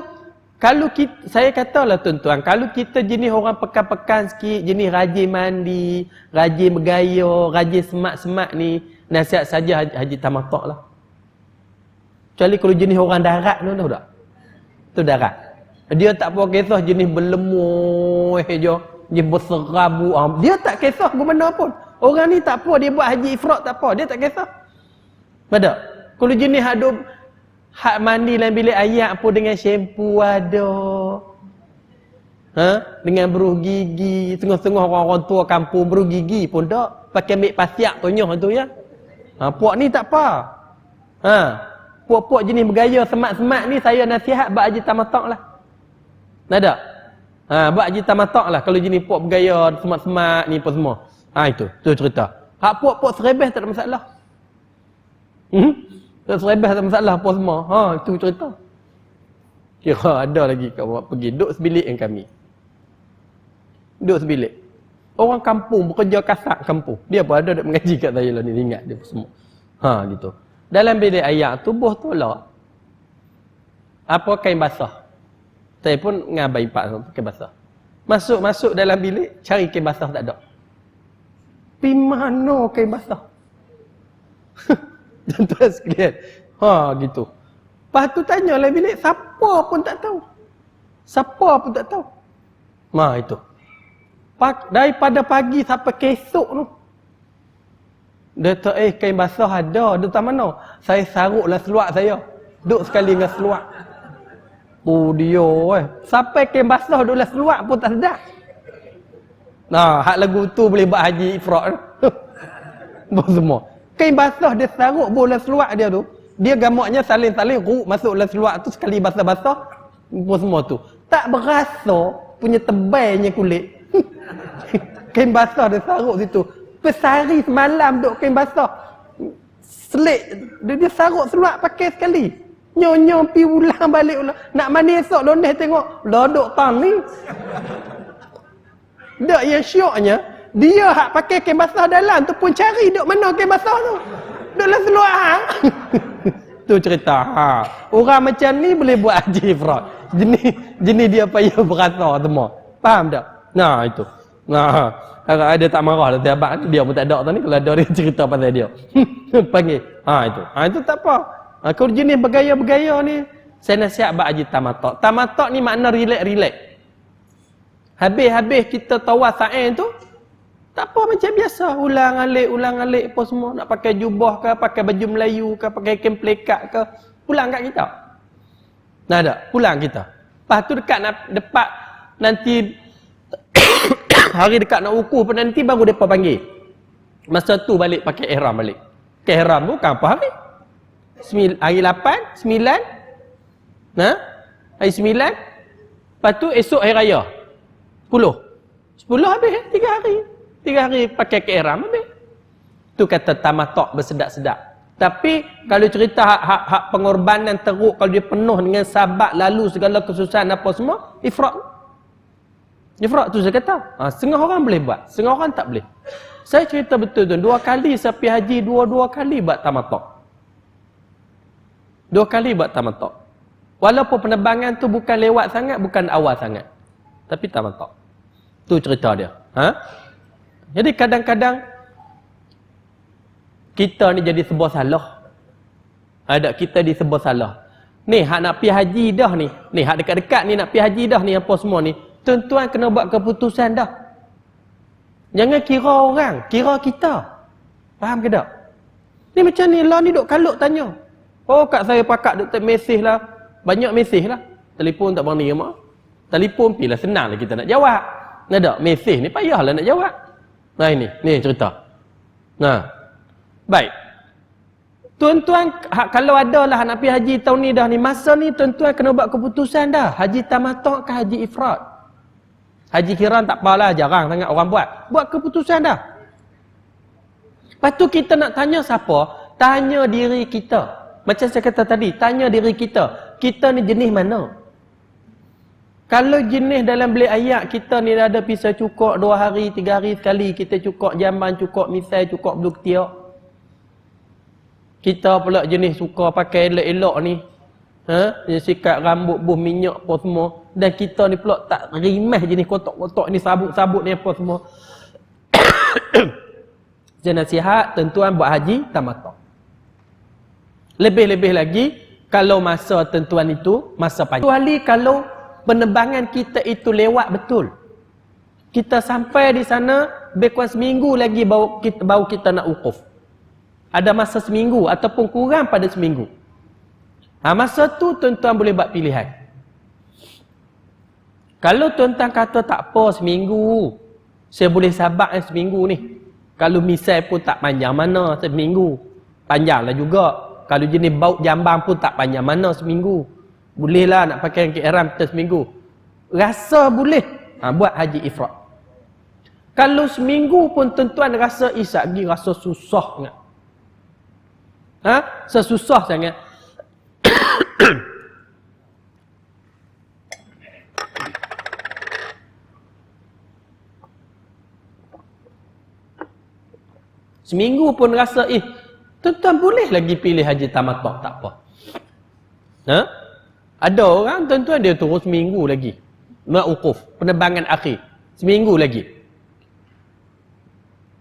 kalau saya katalah tuan-tuan, kalau kita jenis orang pekan-pekan sikit, jenis rajin mandi, rajin bergaya, rajin semak-semak ni, nasihat saja haji tamattu' lah. Kecuali kalau jenis orang darat tu tahu tak? Tu darat. Dia tak apa kisah jenis berlemuh je, jenis berserabu. Dia tak kisah ke mana pun. Orang ni tak apa, dia buat haji ifrat tak apa, dia tak kisah. Betul? Kalau jenis hak mandi dalam bilik air pun dengan shampoo ada. Dengan beruh gigi. Tengah-tengah orang-orang tua kampung beruh gigi pun tak. Pakai ambil pasiak tonyoh tu ya. Puak ni tak apa. Puak-puak jenis bergaya semak-semak ni saya nasihat buat haji tamattu' lah. Ada? Buat haji tamattu' lah kalau jenis puak bergaya semak-semak ni apa semua. Tu cerita. Hak puak-puak serebeh tak ada masalah. Tak serebah tak masalah apa semua. Itu cerita. Kira ada lagi kawan pergi duduk sebilik dengan kami. Duduk sebilik. Orang kampung bekerja kasar kampung. Dia pun ada mengaji kat saya lah ni, ingat dia semua. Gitu. Dalam bilik air tu buh tolak. Apa kain basah. Saya pun ngabai pak pakai basah. Masuk dalam bilik cari kain basah tak ada. Pi mana kain basah? Tuan-tuan sekalian. Gitu. Lepas tu tanya lah bilik, siapa pun tak tahu. Itu. Daripada pagi sampai kesok tu. Dia tak, kain basah ada. Dia tak mana? Saya saruklah seluar saya. Duduk sekali dengan seluar. Dia sampai kain basah duduklah seluar pun tak sedar. Hak lagu tu boleh buat haji ifrat. Buat semua. Kain basah dia saruk bola seluar dia tu. Dia gamaknya saling-saling ruk masuk dalam seluar tu sekali basah-basah. Apa semua tu. Tak berasa punya tebalnya kulit. Kain basah dia saruk situ. Pesari semalam duk kain basah. Selik. Dia saruk seluar pakai sekali. Nyonya pi ulang balik ulang. Nak mandi esok loneh tengok. Lodok tang ni. Dak yang syoknya. Dia hak pakai kain basah dalam tu pun cari duk mana kain basah tu. Duklah seluar tu cerita. Orang macam ni boleh buat haji ifrat. Jenis dia payah berasa semua. Faham tak? Itu. Harap ada tak marah dah sahabat ni. Dia pun tak ada tadi kalau ada dia cerita pasal dia. Panggil. Itu. Itu tak apa. Kalau jenis bergaya-bergaya ni, saya nasihat buat haji tamattu'. Tamattu' ni makna relax-relax. Habis-habis kita tawaf sa'i tu, tak apa macam biasa. Ulang alik apa semua. Nak pakai jubah ke, pakai baju Melayu ke, pakai kain pelekat ke. Pulang kat kita. Pulang kita. Lepas tu dekat nanti hari dekat nak wukuf pun nanti baru mereka panggil. Masa tu balik pakai ihram balik. Pakai ihram tu kan apa hari? Hari 8, 9. Hari 9. Lepas tu esok hari raya. 10 habis 3 hari. 3 hari pakai ihram habis. Tu kata tamattu' bersedap-sedap. Tapi kalau cerita hak pengorbanan teruk, kalau dia penuh dengan sabar, lalu segala kesusahan apa semua, ifrat tu saya kata. Setengah orang boleh buat, setengah orang tak boleh. Saya cerita betul tu, 2 kali saya pergi haji, 2 kali buat tamattu'. 2 kali buat tamattu'. Walaupun penerbangan tu bukan lewat sangat, bukan awal sangat. Tapi tamattu'. Tu cerita dia. Jadi kadang-kadang kita ni jadi sebuah salah. Ada kita di sebuah salah. Ni hak nak pergi haji dah ni. Ni hak dekat-dekat ni nak pergi haji dah ni apa semua ni. Tuan-tuan kena buat keputusan dah. Jangan kira orang, kira kita. Faham ke tak? Ni macam ni lah, ni duk kalut tanya. Oh, kat saya pakak duk mesej lah. Banyak mesej lah. Telefon tak berani mak. Telefon pilah senang lah kita nak jawab. Nak tak? Mesej ni payahlah nak jawab. Nah ini cerita. Nah. Baik. Tuan-tuan, kalau ada lah nak pergi haji tahun ni dah ni, masa ni tuan-tuan kena buat keputusan dah. Haji tamattu' ke haji ifrad? Haji kiran tak apalah, jarang sangat orang buat. Buat keputusan dah. Lepas tu kita nak tanya siapa? Tanya diri kita. Macam saya kata tadi, tanya diri kita. Kita ni jenis mana? Kalau jenis dalam bilik ayat, kita ni dah ada pisau cukup 2 hari, 3 hari sekali. Kita cukup jamban, cukup misai, cukup blue ketiak. Kita pula jenis suka pakai elok-elok ni. Sikat rambut, buh minyak apa semua. Dan kita ni pula tak rimah jenis kotak-kotak ni, sabut-sabut ni apa semua. Saya nasihat tuan-tuan buat haji tamattu'. Lebih-lebih lagi kalau masa tuan-tuan itu masa pagi. Kecuali kalau penerbangan kita itu lewat betul. Kita sampai di sana kurang seminggu lagi baru kita nak wukuf. Ada masa seminggu ataupun kurang pada seminggu. Masa tu tuan-tuan boleh buat pilihan. Kalau tuan-tuan kata tak apa seminggu, saya boleh sabar seminggu ni. Kalau misal pun tak panjang mana seminggu. Panjanglah juga. Kalau jenis bau jambang pun tak panjang mana seminggu. Bolehlah nak pakai ihram kita seminggu. Rasa boleh buat haji ifrad. Kalau seminggu pun tuan-tuan rasa lagi rasa susah sangat. Sesusah sangat. Seminggu pun rasa tuan-tuan boleh lagi pilih haji tamattu', tak apa. Ada orang tuan-tuan dia turun seminggu lagi. Nak wukuf, penerbangan akhir. Seminggu lagi.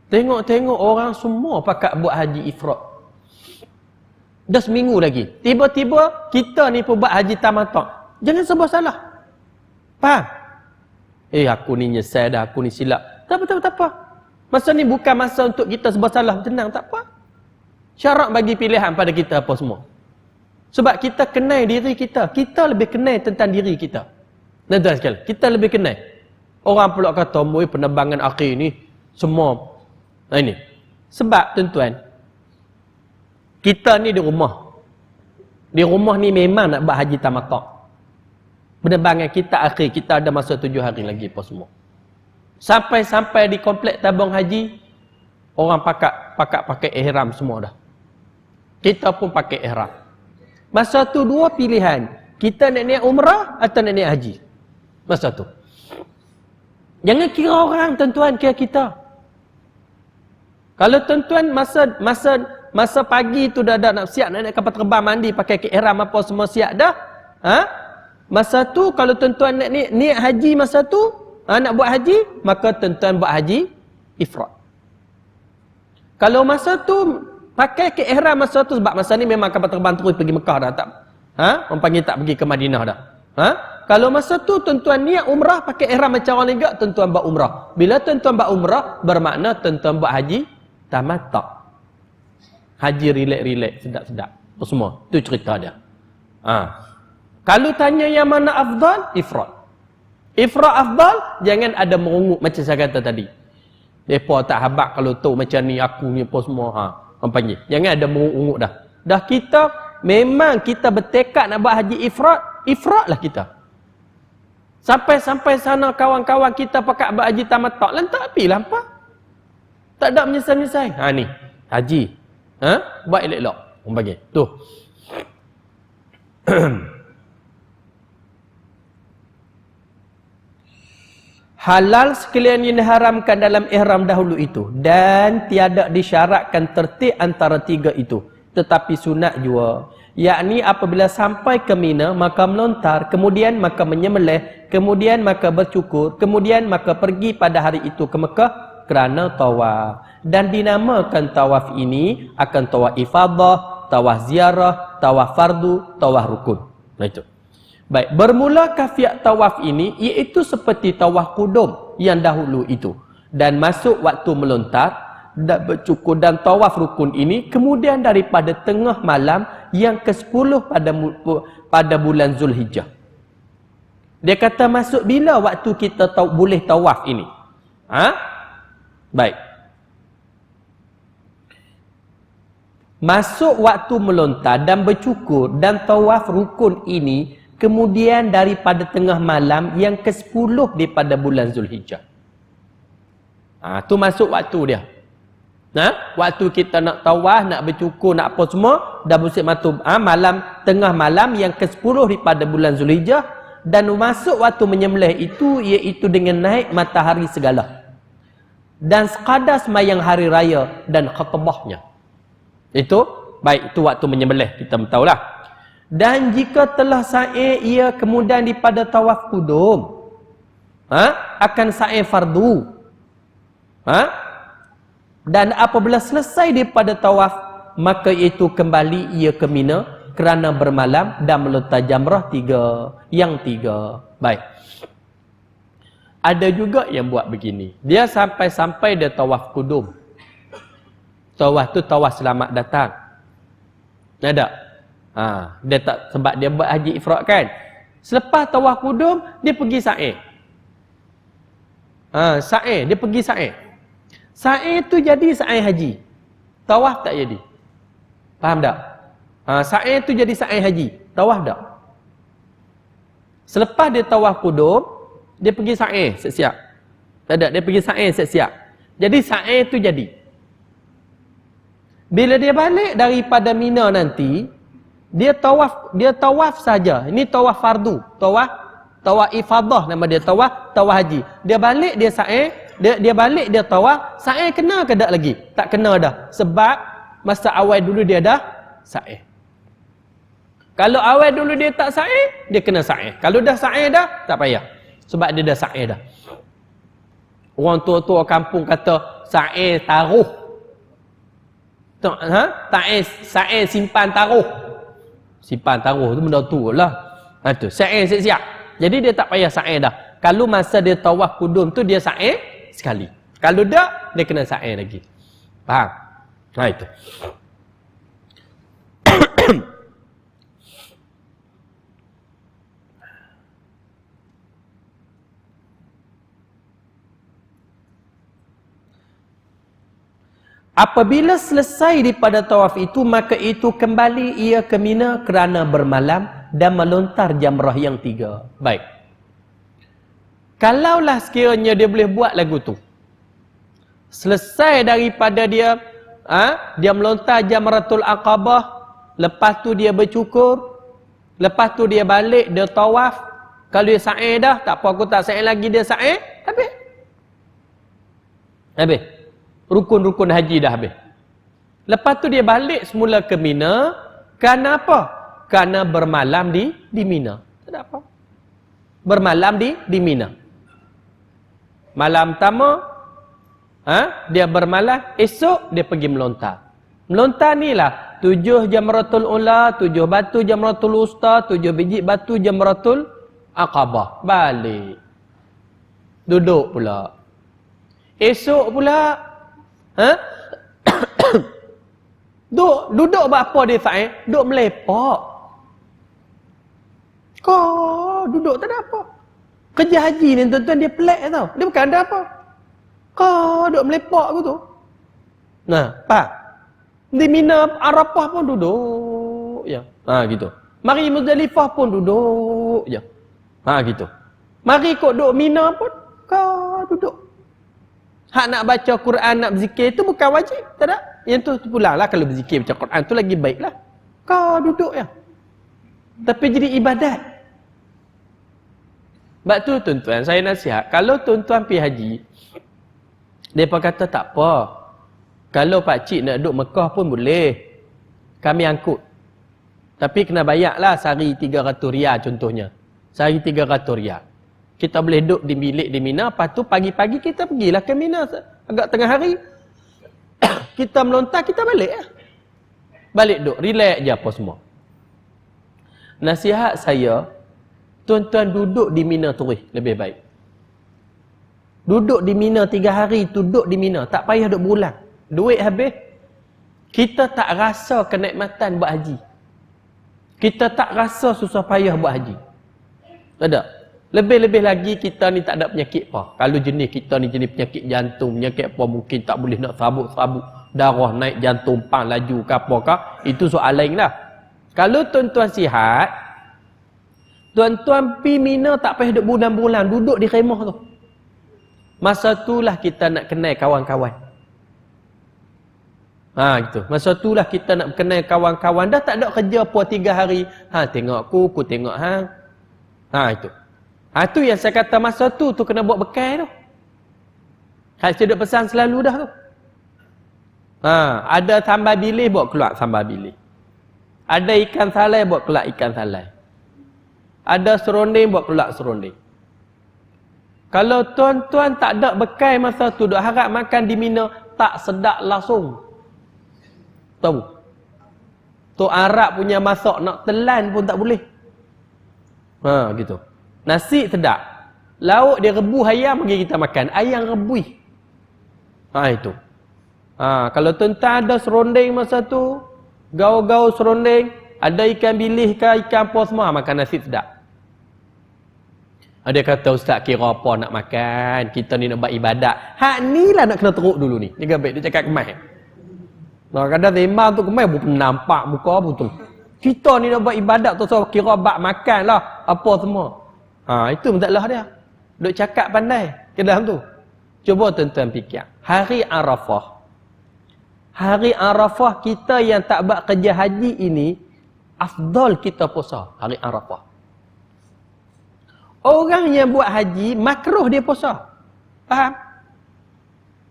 Tengok-tengok orang semua pakat buat haji ifrad. Dah seminggu lagi. Tiba-tiba kita ni pun buat haji tamattu'. Jangan sebab salah. Faham? Aku ni nyesal dah, aku ni silap. Tak apa. Masa ni bukan masa untuk kita sebab salah. Tenang, tak apa. Syarat bagi pilihan pada kita apa semua. Sebab kita kenal diri kita. Kita lebih kenal tentang diri kita. Tuan-tuan sekalian, kita lebih kenal. Orang pula kata, penerbangan akhir ni semua. Ini. Sebab tuan-tuan, kita ni di rumah. Di rumah ni memang nak buat haji tamattu'. Penerbangan kita akhir, kita ada masa 7 hari lagi apa semua. Sampai di komplek tabung haji, orang pakai ihram semua dah. Kita pun pakai ihram. Masa tu 2 pilihan. Kita nak niat umrah atau nak niat haji. Masa tu. Jangan kira orang tuan-tuan, kira kita. Kalau tuan-tuan masa pagi tu dah nak siap nak kapal terbang, mandi, pakai ihram apa semua siap dah. Masa tu kalau tuan-tuan nak niat haji masa tu, nak buat haji, maka tuan-tuan buat haji ifrad. Kalau masa tu pakai ihram masa tu, sebab masa ni memang kapal terbang terus pergi Mekah dah, tak. Orang panggil tak pergi ke Madinah dah. Kalau masa tu tuan-tuan niat umrah pakai ihram macam orang lain, tuan-tuan buat umrah. Bila tuan-tuan buat umrah, bermakna tuan-tuan buat haji tamattu'. Haji relax-relax, sedap-sedap. Itu semua. Itu cerita dia. Kalau tanya yang mana afdal, ifrad. Ifrad afdal, jangan ada merungut macam saya kata tadi. Mereka tak habak kalau tahu macam ni, aku ni apa semua. Orang panggil. Jangan ada merungut dah. Dah kita, memang kita bertekad nak buat haji ifrad, ifrad lah kita. Sampai sana kawan-kawan kita pakai buat haji tamattu', lantak api lah apa? Tak ada menyesal-menyesal. Ni, haji. Buat elok-elok. Orang bagi. Tu. Halal sekalian yang diharamkan dalam ihram dahulu itu. Dan tiada disyaratkan tertib antara 3 itu. Tetapi sunat jua. Yakni apabila sampai ke Mina, maka melontar. Kemudian maka menyembelih. Kemudian maka bercukur. Kemudian maka pergi pada hari itu ke Mekah kerana tawaf. Dan dinamakan tawaf ini akan tawaf ifadah, tawaf ziarah, tawaf fardu, tawaf rukun. Nah itu. Baik, bermula kafiat tawaf ini iaitu seperti tawaf qudum yang dahulu itu. dan masuk waktu melontar dan bercukur dan tawaf rukun ini kemudian daripada tengah malam yang ke-10 pada bulan Zulhijjah. Dia kata masuk bila waktu kita boleh tawaf ini? Baik. Masuk waktu melontar dan bercukur dan tawaf rukun ini kemudian daripada tengah malam yang ke-10 daripada bulan Zulhijjah. Tu masuk waktu dia. Waktu kita nak tawaf, nak bercukur, nak apa semua, dah musim malam, tengah malam yang ke-10 daripada bulan Zulhijjah, dan masuk waktu menyembelih itu iaitu dengan naik matahari segala. Dan sekadar semayang hari raya dan khutbahnya. Itu baik, itu waktu menyembelih, kita tahulah. Dan jika telah sa'i ia kemudian daripada tawaf kudum, akan sa'i fardu. Dan apabila selesai daripada tawaf, maka itu kembali ia ke Mina kerana bermalam dan melontar jamrah yang tiga. Baik. Ada juga yang buat begini. Dia sampai dia tawaf kudum. Tawaf tu tawaf selamat datang. Ada? Dia tak, sebab dia buat haji ifrad kan. Selepas tawaf kudum, dia pergi sa'i. Dia pergi sa'i. Sa'i tu jadi sa'i haji. Tawaf tak jadi. Faham tak? Sa'i tu jadi sa'i haji. Tawaf tak? Selepas dia tawaf kudum, dia pergi sa'i siap-siap. Tak ada, dia pergi sa'i siap-siap. Jadi sa'i tu jadi. Bila dia balik daripada Mina nanti, dia tawaf saja. Ini tawaf fardu. Tawaf ifadah nama dia, tawaf haji. Dia balik dia sa'i. Dia balik dia tawaf, sa'i kena ke tak lagi? Tak kena dah. Sebab masa awal dulu dia dah sa'i. Kalau awal dulu dia tak sa'i, dia kena sa'i. Kalau dah sa'i dah, tak payah. Sebab dia dah sa'i dah. Orang tua-tua kampung kata sa'i taruh. Sa'i simpan taruh. Simpan taruh tu benda tu lah. Tu sa'i siap-siap. Jadi dia tak payah sa'i dah. Kalau masa dia tawaf kudum tu dia sa'i sekali. Kalau tak, dia kena sa'i lagi. Faham? Itu. Apabila selesai daripada tawaf itu, maka itu kembali ia ke Mina kerana bermalam dan melontar jamrah yang 3. Baik. Kalaulah sekiranya dia boleh buat lagu tu. Selesai daripada dia melontar jamratul aqabah, lepas tu dia bercukur, lepas tu dia balik, dia tawaf. Kalau dia sa'i dah, tak apa aku tak sa'i lagi, dia sa'i, habis. Rukun-rukun haji dah habis. Lepas tu dia balik semula ke Mina. Kerana apa? Kerana bermalam di Mina. Tak ada apa. Bermalam di Mina. Malam pertama, dia bermalam, esok dia pergi melontar. Melontar ni lah 7 jamratul ula, 7 batu jamratul usta, 7 biji batu jamratul aqabah. Balik. Duduk pula. Esok pula, duduk buat apa dia sa'i? Duduk melepak. Kau duduk tak ada apa. Kerja haji ni tuan-tuan dia pelik tau. Dia bukan ada apa. Kau duduk melepak aku tu. Faham? Di Mina Arafah pun duduk je. Gitu. Mari Muzdalifah pun duduk je. Gitu. Mari kau duduk Mina pun kau duduk. Hak nak baca Quran, nak berzikir tu bukan wajib. Tak ada. Yang tu pulang lah kalau berzikir baca Quran tu lagi baik lah. Kau duduk je. Tapi jadi ibadat. Sebab tu tuan-tuan, saya nasihat. Kalau tuan-tuan pergi haji, mereka kata tak apa. Kalau pakcik nak duduk Mekah pun boleh. Kami angkut. Tapi kena bayar lah sehari 300 riyal contohnya. Sehari 300 riyal. Kita boleh duduk di bilik di Mina. Lepas tu pagi-pagi kita pergilah ke Mina. Agak tengah hari. Kita melontar, kita balik lah. Balik duduk. Relax je apa semua. Nasihat saya, tuan-tuan duduk di Mina terus lebih baik. Duduk di Mina 3 hari, duduk di Mina. Tak payah duduk berulang. Duit habis. Kita tak rasa kenikmatan buat haji. Kita tak rasa susah payah buat haji. Tak ada. Lebih-lebih lagi kita ni tak ada penyakit apa. Kalau jenis kita ni jenis penyakit jantung, penyakit apa mungkin tak boleh nak sabuk-sabuk. Darah naik jantung, pang laju ke apakah. Itu soal lain lah. Kalau tuan-tuan sihat, tuan-tuan pergi Mina tak payah duduk bulan-bulan. Duduk di khemah tu. Masa itulah kita nak kenal kawan-kawan. Gitu. Masa itulah kita nak kenal kawan-kawan. Dah tak ada kerja apa 3 hari. Tengok aku tengok hang. Itu. Itu yang saya kata masa tu kena buat bekal tu. Saya duk pesan selalu dah tu. Ada sambal bilis, buat keluar sambal bilis. Ada ikan salai, buat keluar ikan salai. Ada serunding, buat keluar serunding. Kalau tuan-tuan tak ada bekal masa tu, duk harap makan di Mina, tak sedap langsung. Tahu? Tu Arab punya masak, nak telan pun tak boleh. Gitu. Nasi sedap. Lauk dia rebus ayam, bagi kita makan. Ayam rebus. Itu. Kalau tuan-tuan ada serunding masa tu, gaul-gaul serunding, ada ikan bilis ke ikan apa semua, makan nasi sedap. Ada kata ustaz kira apa nak makan, kita ni nak buat ibadat. Ni lah nak kena teruk dulu ni. Ni baik dia cakap kemas. Kadang-kadang sembang tu kemas pun nampak muka pun tu. Kita ni nak buat ibadat tu so kira bak makan lah apa semua. Itu masalah dia. Duk cakap pandai ke dalam tu. Cuba tuan-tuan fikir. Hari Arafah. Hari Arafah kita yang tak buat kerja haji ini, afdal kita puasa hari Arafah. Orang yang buat haji, makruh dia puasa. Faham?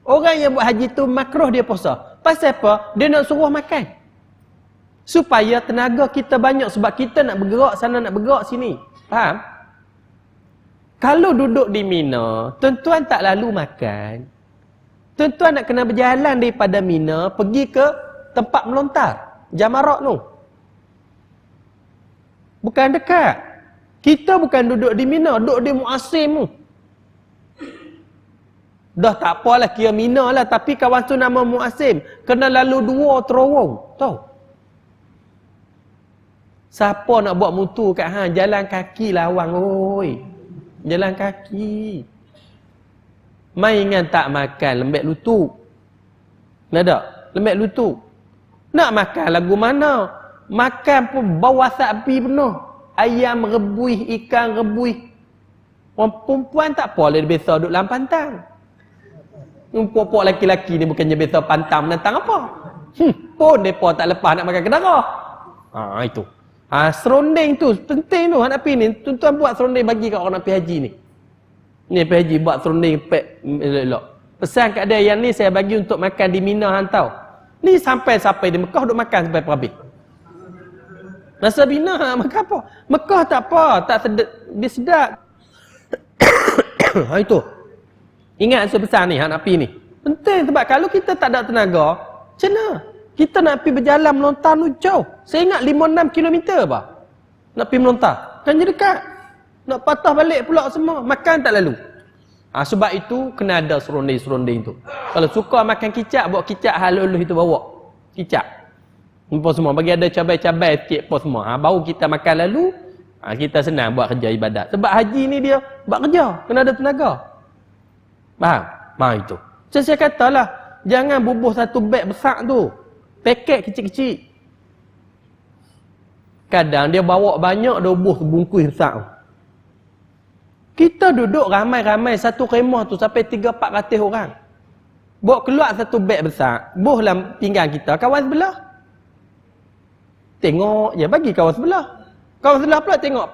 Orang yang buat haji tu makruh dia puasa. Pasal apa? Dia nak suruh makan. Supaya tenaga kita banyak. Sebab kita nak bergerak sana, nak bergerak sini. Faham? Kalau duduk di Mina, tuan-tuan tak lalu makan. Tuan-tuan nak kena berjalan daripada Mina pergi ke tempat melontar. Jamarat tu. Bukan dekat. Kita bukan duduk di Mina, duduk di Muasim tu. Dah tak apalah kira Mina lah, tapi kawan tu nama Muasim. Kena lalu 2 terowong. Tahu? Siapa nak buat mutu kat hang, jalan kaki lawang oi. Jalan kaki. Mainan tak makan lembek lutut. Nak tak? Lembek lutut. Nak makan lagu mana? Makan pun bau asap api penuh. Ayam rebus, ikan rebus. Orang perempuan tak apa lah biasa duduk dalam pantang. Puak-puak laki-laki ni bukannya biasa pantang menantang apa. Pun mereka tak lepas nak makan kedara. Itu. Serunding tu penting tu nak pergi ni. Tuan-tuan buat serunding bagi kat orang nak pergi haji ni. Ni pergi haji buat serunding pek elok. Pesan kat dia yang ni saya bagi untuk makan di Mina hantau. Ni sampai di Mekah duk makan sampai habis. Masa Mina makan apa? Mekah tak apa, tak sedap, dia sedap. Itu. Ingat saya pesan ni hang nak pergi ni. Penting sebab kalau kita tak ada tenaga, macam mana? Kita nak pergi berjalan melontar tu jauh. Saya ingat 5-6 kilometer apa? Nak pergi melontar. Kan je dekat. Nak patah balik pula semua. Makan tak lalu. Sebab itu kena ada serunding-serunding tu. Kalau suka makan kicap, buat kicap halus itu bawa. Kicap. Apa semua. Bagi ada cabai-cabai sikit apa semua. Baru kita makan lalu, kita senang buat kerja ibadat. Sebab haji ni dia buat kerja. Kena ada tenaga. Faham? Itu. Macam saya katalah, jangan bubuh satu beg besar tu. Paket kecil-kecil. Kadang dia bawa banyak, dia bubuh bungkus besar tu. Kita duduk ramai-ramai satu khemah tu sampai 300-400 orang. Bawa keluar satu beg besar, buh dalam pinggang kita, kawan sebelah. Tengok je, bagi kawan sebelah. Kawan sebelah pula tengok,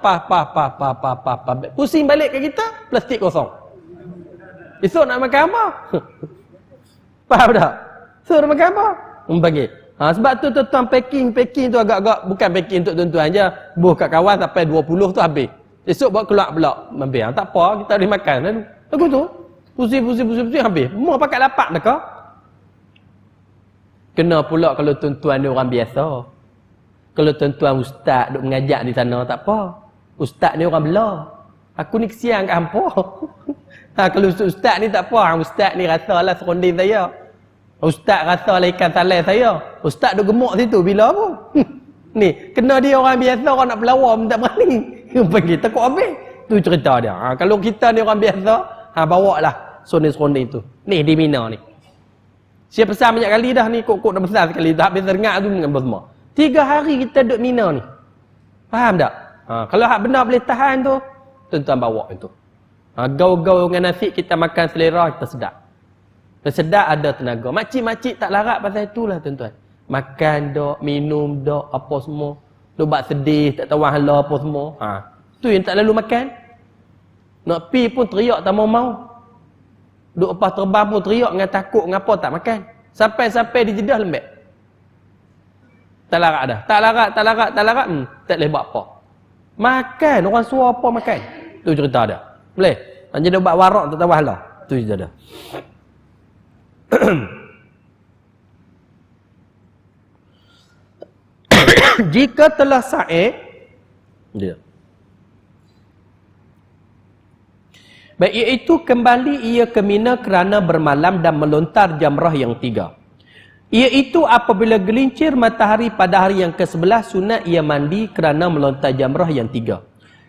pusing balik ke kita, plastik kosong. Esok nak makan apa? Faham tak? Esok nak makan apa? Bagi. Sebab tu tuan packing tu agak-agak, bukan packing untuk tuan-tuan je, buh kat kawan sampai 20 tu habis. Esok buat keluar pula membiang. Tak apa, kita boleh makan lalu. Lagu tu, pusing habis. Mau pakai lapak dah kau? Kena pula kalau tuan-tuan ni orang biasa. Kalau tuan-tuan ustaz duk mengajak di sana, tak apa. Ustaz ni orang belah. Aku ni kesian kat hampa. Kalau ustaz ni tak apa. Ustaz ni rasalah serunding saya. Ustaz rasalah ikan salai saya. Ustaz duk gemuk situ bila apa? Ni, kena dia orang biasa, orang nak pelawar tak berani. Panggil takut habis. Tu cerita dia. Kalau kita ni orang biasa, bawa lah serunding tu. Ni di Mina ni. Saya pesan banyak kali dah ni, kok dah pesan sekali. Tak habis teringat tu dengan semua. 3 hari kita duduk Mina ni. Faham tak? Kalau hak benar boleh tahan tu, tuan-tuan bawa itu. Gaul-gaul dengan nasi kita makan selera, kita sedap. Sedap ada tenaga. Makcik-makcik tak larat pasal itulah tuan-tuan. Makan dok, minum dok, apa semua. Dok bak sedih, tak tahu hala apa semua. Tu yang tak lalu makan. Nak pi pun teriak tak mau-mau. Duk lepas terbang pun teriak dengan takut ngapa tak makan. Sampai-sampai di Jeddah lembek. Tak larat dah. Tak larat. Tak boleh buat apa. Makan. Orang suruh apa makan. Tu cerita dia. Boleh? Hanya dia buat warak tak tahu hala. Tu cerita dia. Jika telah sa'i dia. Baik, iaitu kembali ia ke Mina kerana bermalam dan melontar jamrah yang 3. Iaitu apabila gelincir matahari pada hari yang ke-11, sunat ia mandi kerana melontar jamrah yang 3.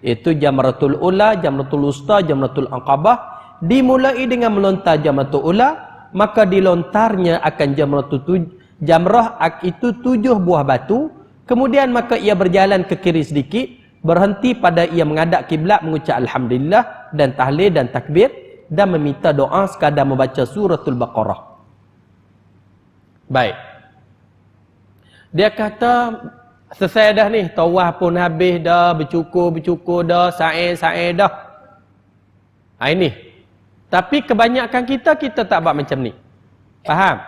Iaitu jamratul ula, jamratul usta, jamratul aqabah. Dimulai dengan melontar jamratul ula, maka dilontarnya akan jamrah itu 7 buah batu. Kemudian maka ia berjalan ke kiri sedikit, berhenti pada ia menghadap kiblat, mengucap alhamdulillah dan tahlil dan takbir dan meminta doa sekadar membaca suratul Baqarah. Baik. Dia kata selesai dah ni, tawaf pun habis dah, bercukur dah, sa'i dah. Ini. Tapi kebanyakan kita tak buat macam ni. Faham?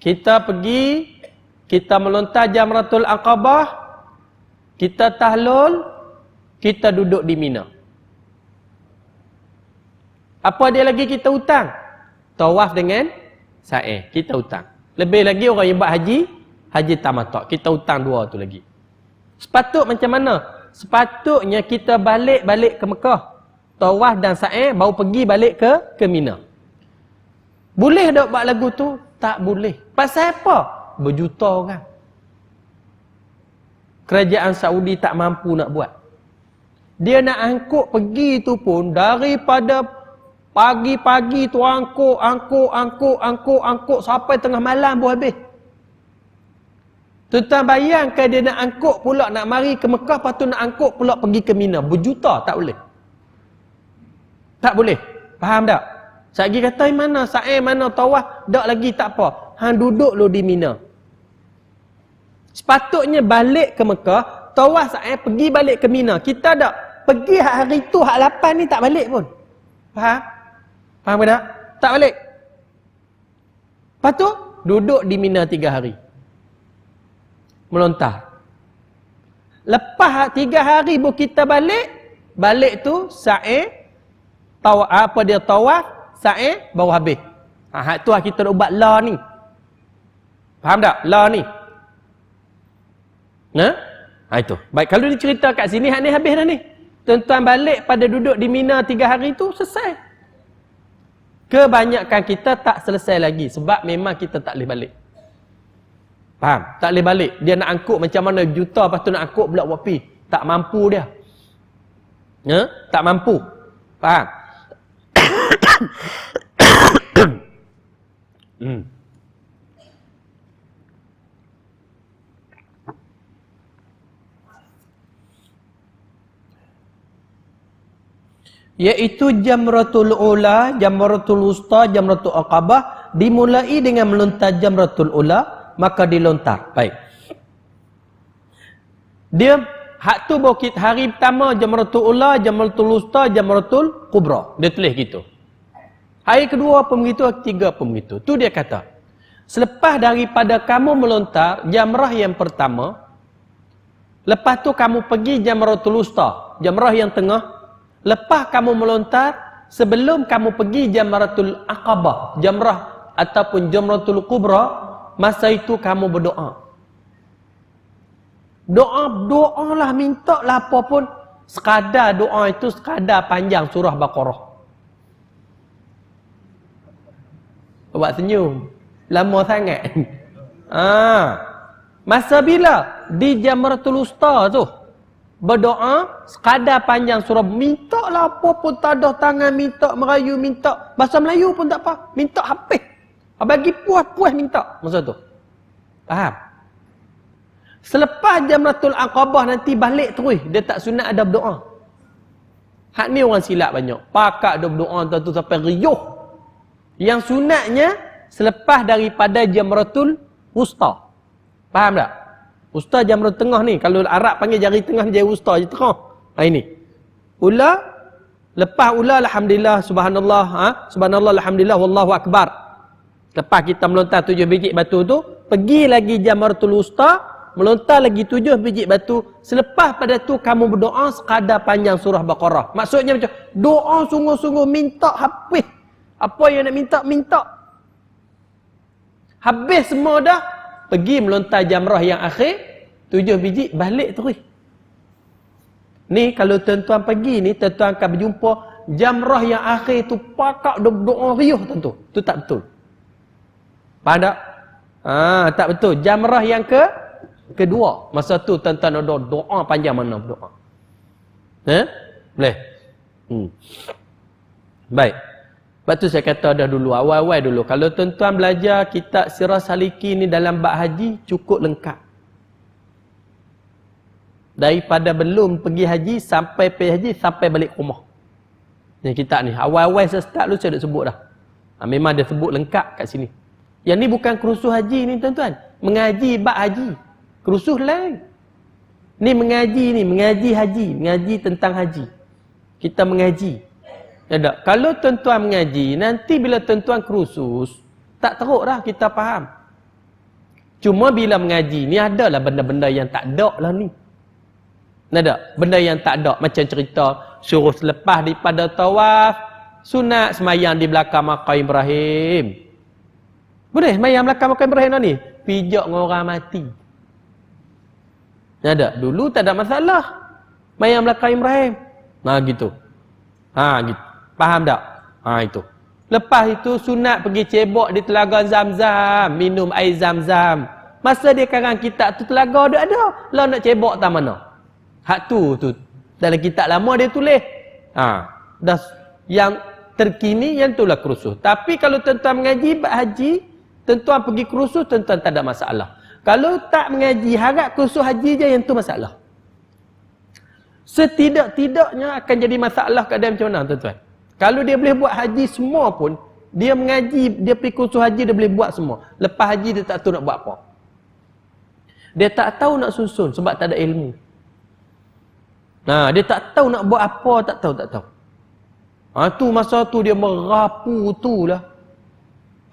Kita pergi, kita melontar jamratul aqabah, kita tahlul, kita duduk di Mina. Apa dia lagi kita hutang? Tawaf dengan sa'i, kita hutang. Lebih lagi orang yang buat haji tamattu', kita hutang 2 tu lagi. Sepatut macam mana? Sepatutnya kita balik ke Mekah. Tawaf dan sa'i baru pergi balik ke Mina. Boleh tak buat lagu tu? Tak boleh. Pasal apa? Berjuta orang. Kerajaan Saudi tak mampu nak buat. Dia nak angkut pergi tu pun daripada pagi-pagi tu angkut sampai tengah malam pun habis. Tuan-tuan bayangkan dia nak angkut pula nak mari ke Mekah, lepas tu nak angkut pula pergi ke Mina. Berjuta, tak boleh. Tak boleh. Faham tak? Sagi kata mana sa'i, mana tawaf, dak lagi tak apa. Hang duduk lo di Mina. Sepatutnya balik ke Mekah, tawaf sa'i, pergi balik ke Mina. Kita dak pergi hari tu, hak 8 ni tak balik pun. Faham? Faham ke tak? Tak balik. Lepas tu, duduk di Mina 3 hari. Melontar. Lepas 3 hari pun kita balik tu sa'i, tawaf, sa'i, baru habis. Hak tu kita nak buat la ni. Faham tak? La ni. Itu. Baik, kalau dicerita kat sini, hak ni habis dah ni. Tuan-tuan balik pada duduk di Mina 3 hari tu, selesai. Kebanyakan kita tak selesai lagi. Sebab memang kita tak boleh balik. Faham? Tak boleh balik. Dia nak angkut macam mana juta, lepas tu nak angkut pula buat pi. Tak mampu dia. Tak mampu. Faham? Iaitu jamratul ula, jamratul usta, jamratul aqabah dimulai dengan melontar jamratul ula, maka dilontar. Baik. Dia hak tu bukit hari pertama jamratul ula, jamratul usta, jamratul kubra. Dia tulis gitu. Hari kedua pun begitu, hari ketiga pun begitu. Tu dia kata, selepas daripada kamu melontar jamrah yang pertama, lepas tu kamu pergi jamratul usta, jamrah yang tengah. Lepas kamu melontar, sebelum kamu pergi jamratul aqabah, jamrah ataupun jamratul kubra, masa itu kamu berdoa. Doalah, minta lah apa pun. Sekadar doa itu sekadar panjang surah Baqarah. Buat senyum. Lama sangat. Masa bila di Jamratul Wusta tu berdoa sekadar panjang surah, minta lah apa pun, tak ada tangan minta, merayu minta, bahasa Melayu pun tak apa, minta habis. Bagi puas-puas minta masa tu. Faham? Selepas Jamratul Aqabah nanti balik terus, dia tak sunat ada berdoa. Hak ni orang silap banyak. Pakak ada berdoa tu sampai riuh. Yang sunatnya selepas daripada Jamratul Wusta. Faham tak? Wusta jamrah tengah ni. Kalau Arab panggil jari tengah, jari wusta je tengah. Ini. Ula. Lepas ula, alhamdulillah, subhanallah. Subhanallah, alhamdulillah, wallahu akbar. Lepas kita melontar 7 biji batu tu, pergi lagi Jamratul Wusta, melontar lagi 7 biji batu. Selepas pada tu, kamu berdoa sekadar panjang surah Baqarah. Maksudnya macam, doa sungguh-sungguh, minta habis. Apa yang nak minta, minta. Habis semua dah. Pergi melontar jamrah yang akhir, 7 biji, balik terus. Ni kalau tuan-tuan pergi ni, tuan-tuan akan berjumpa jamrah yang akhir tu pakak doa riuh tentu. Tu tak betul. Faham tak? Tak betul. Jamrah yang kedua. Masa tu tuan-tuan ada doa panjang mana berdoa. Boleh? Baik. Sebab tu saya kata dah dulu, awal-awal dulu. Kalau tuan-tuan belajar kitab Sirah Saliki ni dalam bab haji, cukup lengkap. Daripada belum pergi haji, sampai pergi haji, sampai balik rumah. Ni kitab ni. Awal-awal saya start dulu, saya dah sebut dah. Memang dia sebut lengkap kat sini. Yang ni bukan kerusuh haji ni tuan-tuan. Mengaji bab haji. Kerusuh lain. Ni mengaji haji. Mengaji tentang haji. Kita mengaji. Tak? Kalau tuan-tuan mengaji, nanti bila tuan-tuan kerusus, tak teruk dah kita faham. Cuma bila mengaji ni adalah benda-benda yang tak ada lah ni. Ada benda yang tak ada. Macam cerita suruh selepas daripada tawaf, sunat semayang di belakang makam Ibrahim. Boleh semayang belakang makam Ibrahim lah ni? Pijak dengan orang mati. Ada. Dulu tak ada masalah. Semayang belakang Ibrahim. Gitu. Gitu. Faham tak? Itu. Lepas itu sunat pergi cebok di telaga Zam-Zam, minum air Zam-Zam. Masa dia karang kitab tu telaga dia ada. Lah nak cebok tak mana? Hak tu dalam kitab lama dia tulis. Dah yang terkini yang itulah kerusuh. Tapi kalau tuan-tuan mengaji bab haji, tuan-tuan pergi kerusuh, tuan-tuan tak ada masalah. Kalau tak mengaji, harap kerusuh haji je yang tu masalah. Setidak-tidaknya akan jadi masalah keadaan macam mana tuan-tuan? Kalau dia boleh buat haji semua pun, dia mengaji, dia pergi kursus haji, dia boleh buat semua. Lepas haji dia tak tahu nak buat apa. Dia tak tahu nak susun sebab tak ada ilmu. Dia tak tahu nak buat apa, tak tahu. Tu masa tu dia merapu tu lah.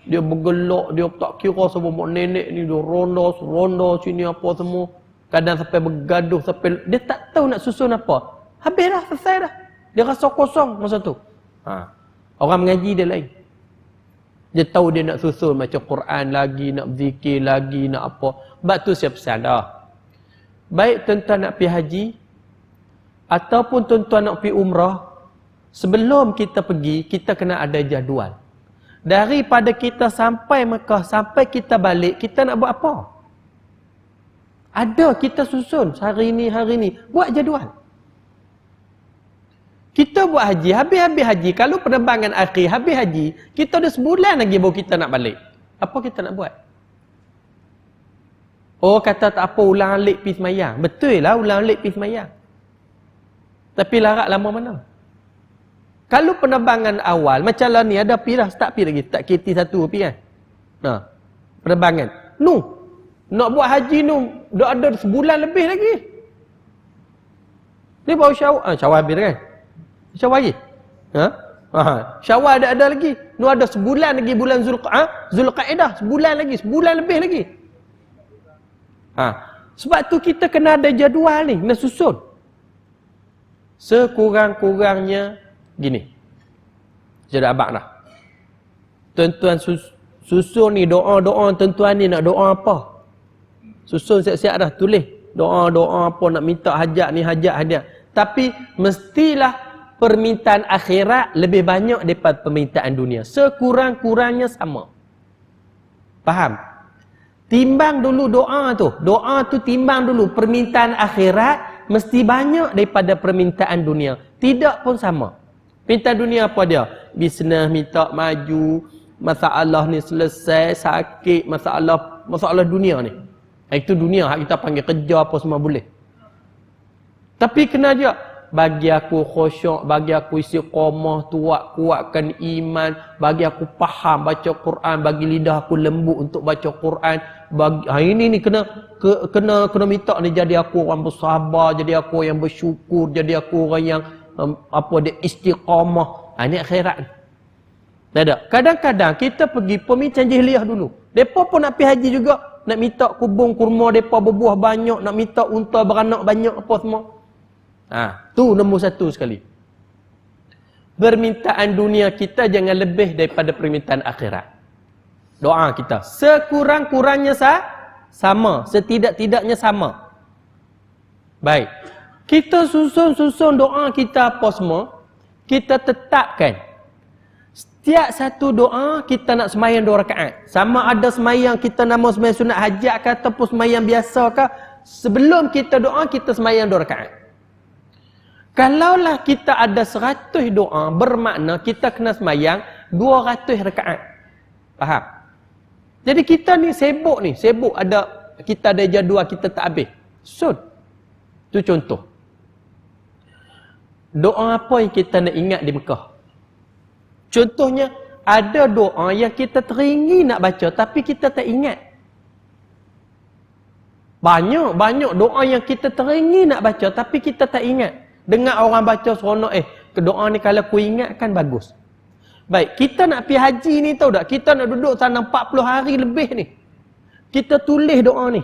Dia bergelak, dia tak kira sama mak nenek ni, dia ronda sini apa semua. Kadang sampai bergaduh, sampai dia tak tahu nak susun apa. Habis dah, selesai dah. Dia rasa kosong masa tu. Orang mengaji dia lain. Dia tahu dia nak susun macam Quran lagi, nak berzikir lagi, nak apa. Sebab tu saya pesan dah. Baik tuan-tuan nak pergi haji, ataupun tuan-tuan nak pergi umrah, sebelum kita pergi, kita kena ada jadual. Daripada kita sampai Mekah, sampai kita balik, kita nak buat apa? Ada, kita susun hari ni. Buat jadual. Kita buat haji, habis haji. Kalau penerbangan akhir, habis haji, kita ada sebulan lagi baru kita nak balik. Apa kita nak buat? Oh, kata tak apa, ulang alik pergi semayang. Betul lah, ulang alik pergi semayang. Tapi larat lama mana? Kalau penerbangan awal, macam lah ni, ada pergi dah, start pergi lagi. Tak KT1 pergi kan? Penerbangan. Nak buat haji dah ada sebulan lebih lagi. Ni baru Syawal habis kan? Syawal lagi? Syawal ada lagi. Ada sebulan lagi bulan Zulqa'dah. Sebulan lebih lagi. Sebab tu kita kena ada jadual ni, kena susun. Sekurang-kurangnya gini. Saya dah abang dah. Tuan-tuan susun ni doa-doa tuan-tuan ni nak doa apa? Susun siap-siap dah, tulis. Doa-doa apa nak minta hajat ni, hajat. Tapi mestilah permintaan akhirat lebih banyak daripada permintaan dunia. Sekurang-kurangnya sama. Faham? Timbang dulu doa tu. Doa tu timbang dulu. Permintaan akhirat mesti banyak daripada permintaan dunia. Tidak pun sama. Permintaan dunia apa dia? Bisnes minta maju, masalah ni selesai, sakit, masalah dunia ni. Itu dunia, hak kita panggil kerja apa semua boleh. Tapi kena dia bagi aku khusyuk, bagi aku istiqamah, kuatkan iman, bagi aku faham baca Quran, bagi lidah aku lembut untuk baca Quran. Ini kena minta ni jadi aku orang bersabar, jadi aku yang bersyukur, jadi aku orang yang dia istiqamah. Ini akhirat ni. Tak ada. Kadang-kadang kita pergi pemincang jahiliah dulu. Depa pun nak pergi haji juga, nak minta kubung kurma depa berbuah banyak, nak minta unta beranak banyak apa semua. Tu nombor satu sekali. Permintaan dunia kita jangan lebih daripada permintaan akhirat. Doa kita sekurang-kurangnya sama, setidak-tidaknya sama. Baik. Kita susun doa kita apa semua, kita tetapkan. Setiap satu doa kita nak semayang 2 rakaat. Sama ada semayang kita nama semayang sunat hajat ke ataupun semayang biasa ke, sebelum kita doa kita semayang 2 rakaat. Kalaulah kita ada 100 doa, bermakna kita kena semayang 200 rakaat. Faham? Jadi kita ni sibuk kita ada jadual kita tak habis. Itu contoh. Doa apa yang kita nak ingat di Mekah? Contohnya, ada doa yang kita teringin nak baca tapi kita tak ingat. Banyak doa yang kita teringin nak baca tapi kita tak ingat. Dengar orang baca seronok, doa ni kalau aku ingat kan bagus. Baik, kita nak pergi haji ni tahu tak? Kita nak duduk sana 40 hari lebih ni. Kita tulis doa ni.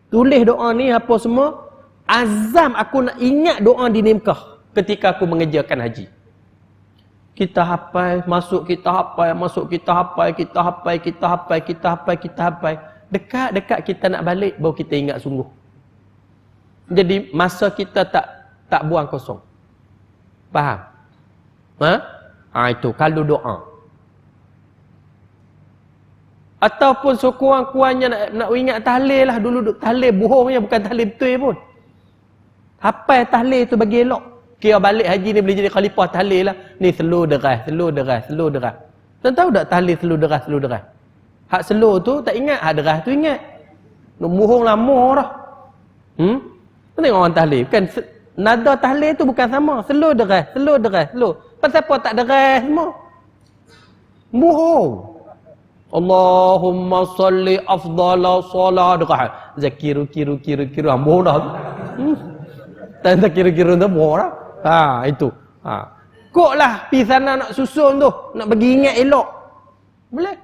Tulis doa ni apa semua. Azam aku nak ingat doa di Mekah ketika aku mengerjakan haji. Kita hafal, masuk kita hafal, kita hafal. Dekat kita nak balik baru kita ingat sungguh. Jadi masa kita tak buang kosong. Faham? Itu kalau doa. Ataupun sekurang-kurangnya nak ingat tahlil lah. Dulu tahlil bohongnya, bukan tahlil betul pun. Hafal tahlil tu bagi elok. Kira balik haji ni boleh jadi khalifah tahlil lah. Ni slow deras. Tuan tahu tak tahlil slow deras? Hak slow tu tak ingat, hak deras tu ingat. Nak bohong lama dah. Tengok orang tahlil. Kan nada tahlil tu bukan sama. Slow deras. Pasal apa tak deras semua? Bohong. Allahumma salli afdala salat deras. Zakiru kiru. Bohong dah. Tak kira-kira tu bohong dah. Itu. Kok lah pergi sana nak susun tu. Nak bagi ingat elok. Boleh.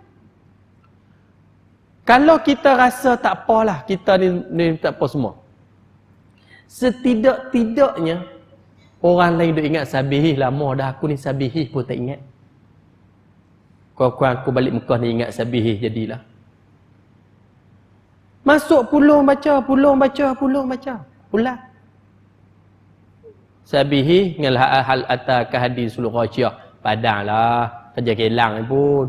Kalau kita rasa tak apalah. Kita ni tak apa semua. Setidak-tidaknya. Orang lain duk ingat sabihih lama dah. Aku ni sabihih pun tak ingat. Kurang-kurang aku balik Mekah ni ingat sabihih jadilah. Masuk pulung baca. Pulang. Sabihi dengan hal ataka hadisul ghasyiah. Padahlah kerja kelang ni pun.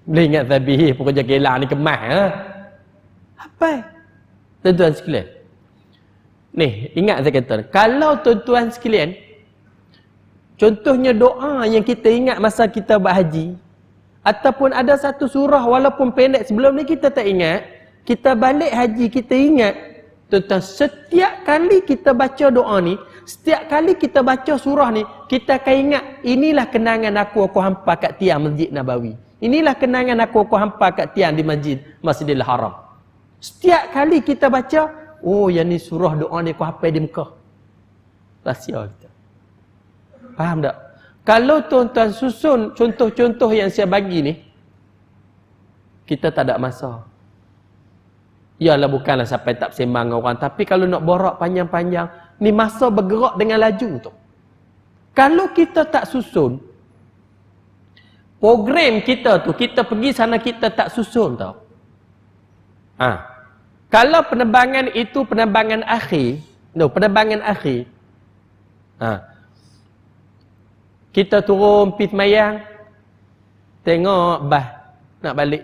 Boleh ingat sabihi pun kerja kelang ni kemas apa? Tuan-tuan sekalian. Ni, ingat saya kata, kalau tuan-tuan sekalian contohnya doa yang kita ingat masa kita buat haji, ataupun ada satu surah walaupun pendek sebelum ni kita tak ingat, kita balik haji kita ingat. Tuan-tuan, setiap kali kita baca doa ni, setiap kali kita baca surah ni, kita akan ingat, inilah kenangan aku hampa kat tiang Masjid Nabawi. Inilah kenangan aku hampa kat tiang di Masjidil Haram. Setiap kali kita baca, yang ni surah doa ni aku hafal di Mekah. Rahsia kita. Faham tak? Kalau tuan-tuan susun contoh-contoh yang saya bagi ni, kita tak ada masa. Yalah bukanlah sampai tak sembang dengan orang. Tapi kalau nak borak panjang-panjang, ni masa bergerak dengan laju tu. Kalau kita tak susun, program kita tu, kita pergi sana kita tak susun tau. Kalau penerbangan itu penerbangan akhir, penerbangan akhir, Kita turun pergi semayang, tengok bah nak balik.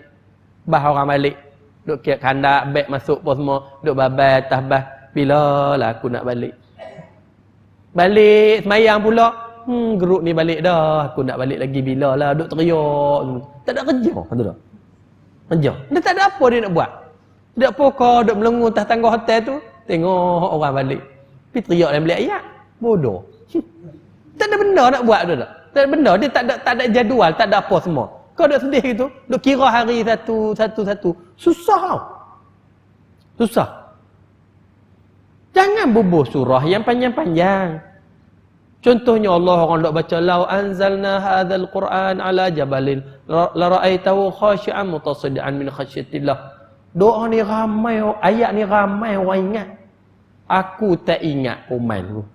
Bah orang balik. Duk kira kandak, beg masuk pun semua. Duk babai atas bah. Bila lah aku nak balik. Balik semayang pula. Geruk ni balik dah. Aku nak balik lagi bila lah. Duk teriak. Tak ada kerja. Kata tak? Kerja. Dia tak ada apa dia nak buat. Dia pokok duk melengur atas tangga hotel tu. Tengok orang balik. Pergi teriak dalam bilik ayat. Bodoh. Tak ada benda nak buat tu tak? Tak ada benda. Dia tak ada jadual. Tak ada apa semua. Kau duk sedih gitu. Duk kira hari satu. Susah tau. Susah. Jangan bubuh surah yang panjang-panjang. Contohnya Allah orang duk baca lau anzalna hadzal Quran ala jabalin la ra'aitahu khashi'an mutasaddian min khasyatillah. Doa ni ramai, ayat ni ramai orang ingat. Aku tak ingat pemain tu.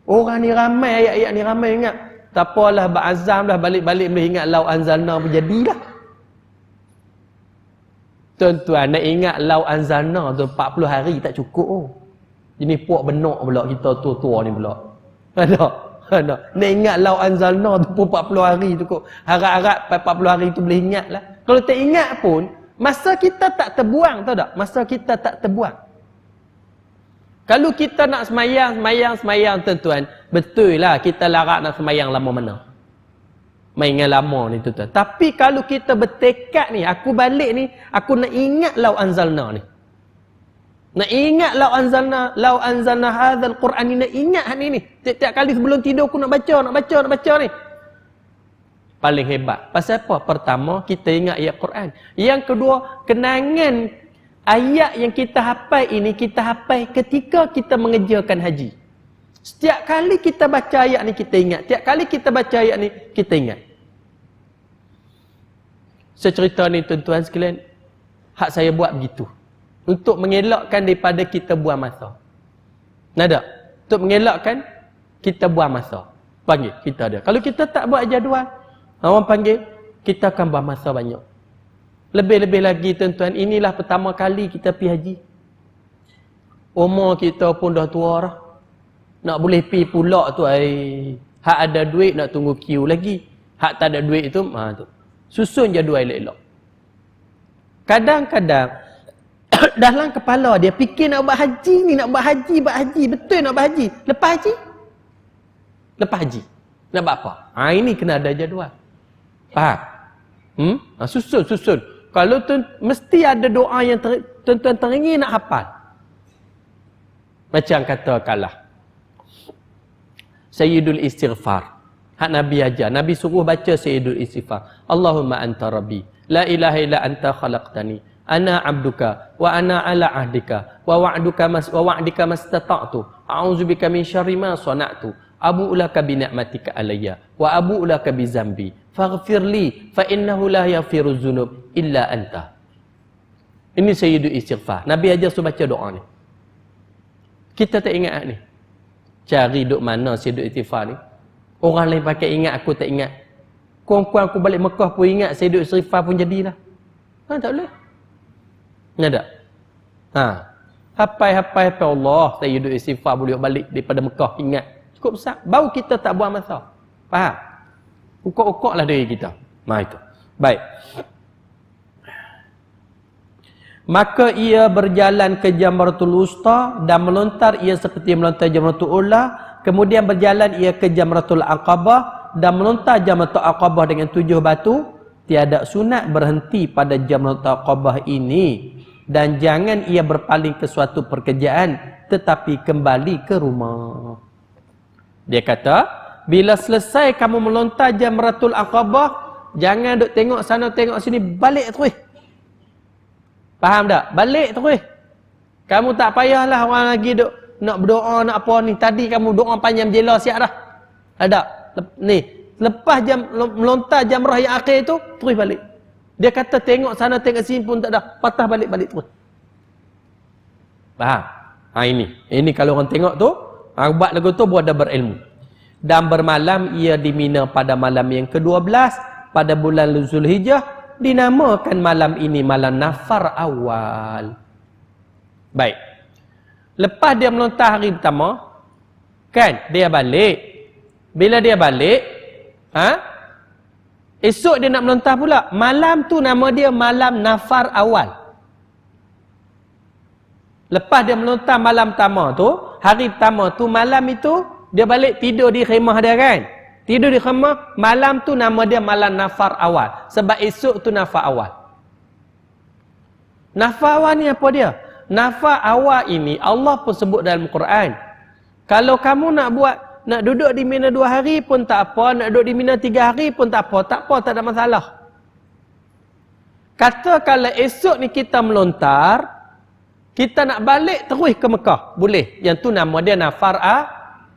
Orang ni ramai, ayat-ayat ni ramai ingat. Tak apalah, berazam dah balik-balik boleh ingat lau anzalna pun jadilah. Tuan-tuan, nak ingat lau anzalna tu 40 hari tak cukup. Ini puak benak pula kita tua-tua ni pula. Ada. Nak ingat lau anzalna tu pun 40 hari cukup. Harap-harap 40 hari tu boleh ingat lah. Kalau tak ingat pun, masa kita tak terbuang, tahu tak? Masa kita tak terbuang. Kalau kita nak semayang, tuan-tuan, betul lah kita larat nak semayang lama mana. Mainan lama ni, tuan-tuan. Tapi kalau kita bertekad ni, aku balik ni, aku nak ingat lau anzalna ni. Nak ingat lau anzalna hadzal Quran ni, nak ingat hari ni. Tiap-tiap kali sebelum tidur aku nak baca ni. Paling hebat. Pasal apa? Pertama, kita ingat ayat Quran. Yang kedua, kenangan ayat yang kita hafal ini, kita hafal ketika kita mengerjakan haji. Setiap kali kita baca ayat ni, kita ingat. Setiap kali kita baca ayat ni, kita ingat. Secerita ni, tuan-tuan sekalian, hak saya buat begitu. Untuk mengelakkan daripada kita buang masa. Nada? Untuk mengelakkan, kita buang masa. Panggil, kita ada. Kalau kita tak buat jadual, orang panggil, kita akan buang masa banyak. Lebih-lebih lagi, tuan-tuan, inilah pertama kali kita pergi haji. Umur kita pun dah tua dah. Nak boleh pergi pula tu, hak ada duit nak tunggu queue lagi. Hak tak ada duit tu, tu. Susun jadual elok-elok. Kadang-kadang, dalam kepala dia fikir nak buat haji ni, nak buat haji. Betul nak buat haji. Lepas haji. Nak buat apa? Ini kena ada jadual. Faham? Susun. Kalau mesti ada doa yang tuan-tuan teringin nak hafal. Macam katakanlah Sayyidul Istighfar. Hak Nabi ajar. Nabi suruh baca Sayyidul Istighfar. Allahumma anta rabbi. La ilaha illa anta khalaqtani. Ana abduka. Wa ana ala ahdika. Wa wa'dika mastata'tu. A'udzubika min syarri ma sana'tu. Abu'u laka bi ni'matika alayya. Wa abu'u laka bi zambi. Faghfirli fa innahu la yaghfiru dzunub illa anta. Ini Sayyidul Istighfar. Nabi ajar suruh baca doa ni. Kita tak ingat ni. Cari duk mana Sayyidul Istighfar ni. Orang lain pakai ingat, aku tak ingat. Kurang-kurang aku balik Mekah pun ingat Sayyidul Istighfar pun jadilah. Tak boleh. Ada. Hapai Allah Sayyidul Istighfar boleh balik daripada Mekah ingat. Cukup besar. Baru kita tak buang masa. Faham? Ukok-ukoklah diri kita. Itu. Baik. Maka ia berjalan ke Jamratul Wusta dan melontar ia seperti melontar Jamratul Ula. Kemudian berjalan ia ke Jamratul Aqabah dan melontar Jamratul Aqabah dengan 7 batu. Tiada sunat berhenti pada Jamratul Aqabah ini. Dan jangan ia berpaling ke suatu pekerjaan tetapi kembali ke rumah. Dia kata, bila selesai kamu melontar Jamratul Aqabah, jangan duk tengok sana tengok sini, balik terus. Faham tak? Balik terus. Kamu tak payahlah orang lagi duk nak berdoa nak apa ni. Tadi kamu doa panjang jela siap dah. Ada. Ni, lepas melontar jamrah yang akhir itu, terus balik. Dia kata tengok sana tengok sini pun tak ada, patah balik terus. Faham? Ini kalau orang tengok tu, buat lagu tu buat ada berilmu. Dan bermalam ia di Mina pada malam yang ke-12 pada bulan Zulhijjah, dinamakan malam ini malam nafar awal. Baik. Lepas dia melontar hari pertama, Kan? Dia balik. Bila dia balik, esok dia nak melontar pula. Malam tu nama dia malam nafar awal. Lepas dia melontar malam pertama tu, hari pertama tu, malam itu, dia balik tidur di khemah dia kan. Tidur di khemah, malam tu nama dia malam nafar awal. Sebab esok tu nafar awal. Nafar awal ni apa dia? Nafar awal ini, Allah pun sebut dalam Quran. Kalau kamu nak duduk di Mina 2 hari pun tak apa, nak duduk di Mina 3 hari pun tak apa, tak ada masalah. Kata kalau esok ni kita melontar, kita nak balik terus ke Mekah, boleh. Yang tu nama dia nafar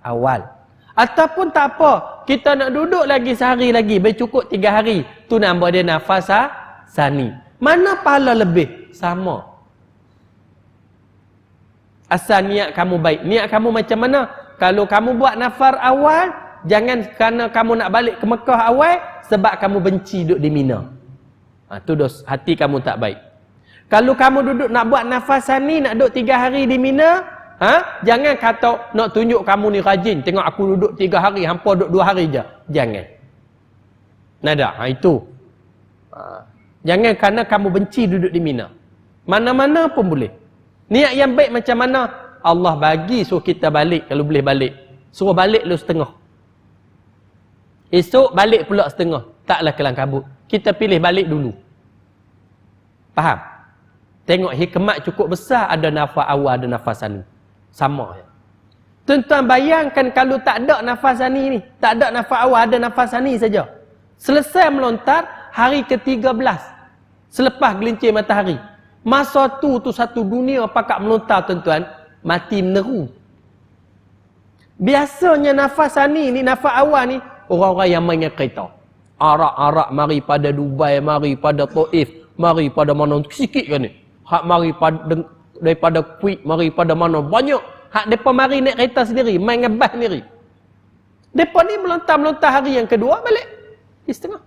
awal. Ataupun tak apa, kita nak duduk lagi sehari lagi, bercukup 3 hari, tu nama dia nafas sani. Mana pahala lebih? Sama. Asal niat kamu baik. Niat kamu macam mana? Kalau kamu buat nafar awal, jangan kerana kamu nak balik ke Mekah awal, sebab kamu benci duduk di Mina. Tu hati kamu tak baik. Kalau kamu duduk nak buat nafasan ni, nak duduk 3 hari di Mina, jangan kata nak tunjuk kamu ni rajin. Tengok aku duduk 3 hari, hampa duduk 2 hari je. Jangan. Nada, itu. Jangan kerana kamu benci duduk di Mina. Mana-mana pun boleh. Niat yang baik macam mana? Allah bagi suruh kita balik, kalau boleh balik. Suruh balik lu setengah. Esok balik pula setengah. Taklah kelang kabut. Kita pilih balik dulu. Faham? Tengok hikmat cukup besar, ada nafas awal, ada nafas sani. Sama ya. Tuan-tuan bayangkan kalau tak ada nafas sani ni, tak ada nafas awal, ada nafas sani saja. Selesai melontar hari ke-13 selepas gelincir matahari. Masa tu satu dunia pakak melontar tuan-tuan, mati meneru. Biasanya nafas sani ni, nafas awal ni, orang-orang yang main kereta. Arak-arak mari pada Dubai, mari pada Taif, mari pada mana sikit kan ni. Hak mari daripada Kuwait, mari pada mana banyak. Hak depa mari naik kereta sendiri, main ngebas sendiri. Depa ni melontar-melontar hari yang kedua balik. Setengah.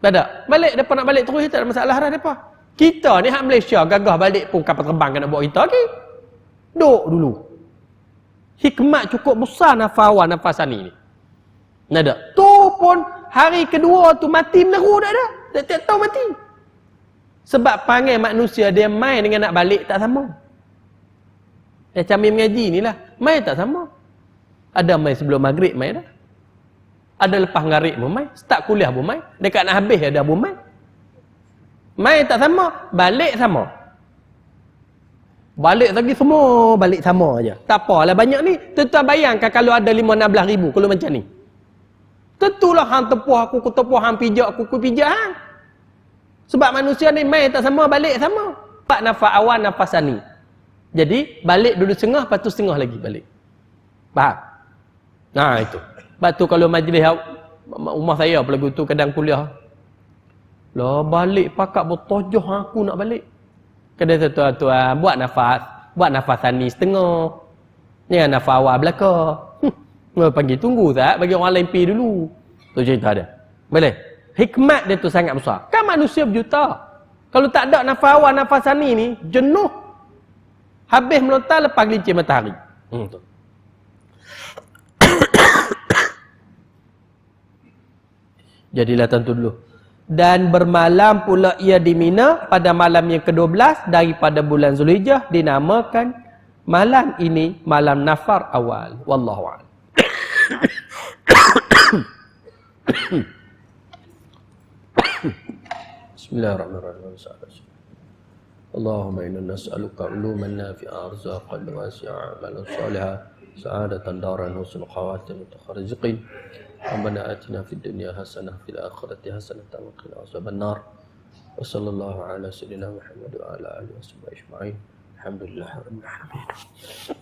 Tak ada. Balik depa nak balik terus tak ada masalah dah depa. Kita ni hak Malaysia gagah balik pun kapal terbang nak bawa kita lagi. Duk dulu. Hikmat cukup besar nafas awal, nafas sani ni. Tak ada. Tu pun hari kedua tu mati meneru dah ada. Tak tahu mati. Sebab panggil manusia dia main dengan nak balik tak sama. Macam mengaji ni lah. Main tak sama. Ada main sebelum maghrib main dah. Ada lepas maghrib pun main. Start kuliah pun main. Dekat nak habis ada pun main. Main tak sama. Balik sama. Balik lagi semua. Balik sama aja. Tak apalah banyak ni. Tuan-tuan bayangkan kalau ada 5-16 ribu. Kalau macam ni. Tentulah hang tepuh aku tepuh, hang pijak aku pijak hang. Sebab manusia ni main tak sama, balik sama. Sebab nafas awal, nafas sani. Jadi, balik dulu setengah, lepas tu setengah lagi balik. Faham? Nah, itu. Sebab tu kalau majlis rumah saya, pelagu tu kadang kuliah. Lah, balik pakak bertojoh aku nak balik. Kadang tuan-tuan, buat nafas sani setengah. Jangan nafas awal belakang. Panggil tunggu tak? Bagi orang lain pergi dulu. Tu cerita dia. Boleh? Hikmat dia tu sangat besar. Kan manusia berjuta. Kalau tak ada nafas awal, nafas sani ni, jenuh. Habis melontar lepas gelincir matahari. Jadilah tentu dulu. Dan bermalam pula ia di Mina pada malam yang ke-12 daripada bulan Zulhijjah, dinamakan malam ini malam nafar awal. Wallahu a'lam. Bismillahirrahmanirrahim. Allahumma inna nas'aluka uluman nafi'a, arzaqan wasi'a, amalan salihah, sa'adatan daran, husnul khawatim, rizqin. Rabbana atina fid dunya hasanah, fil akhirati hasanah, wa qina azaban nar. Wa sallallahu ala sayyidina Muhammad wa ala alihi wa sahbihi ajma'in. Alhamdulillahirabbil alamin.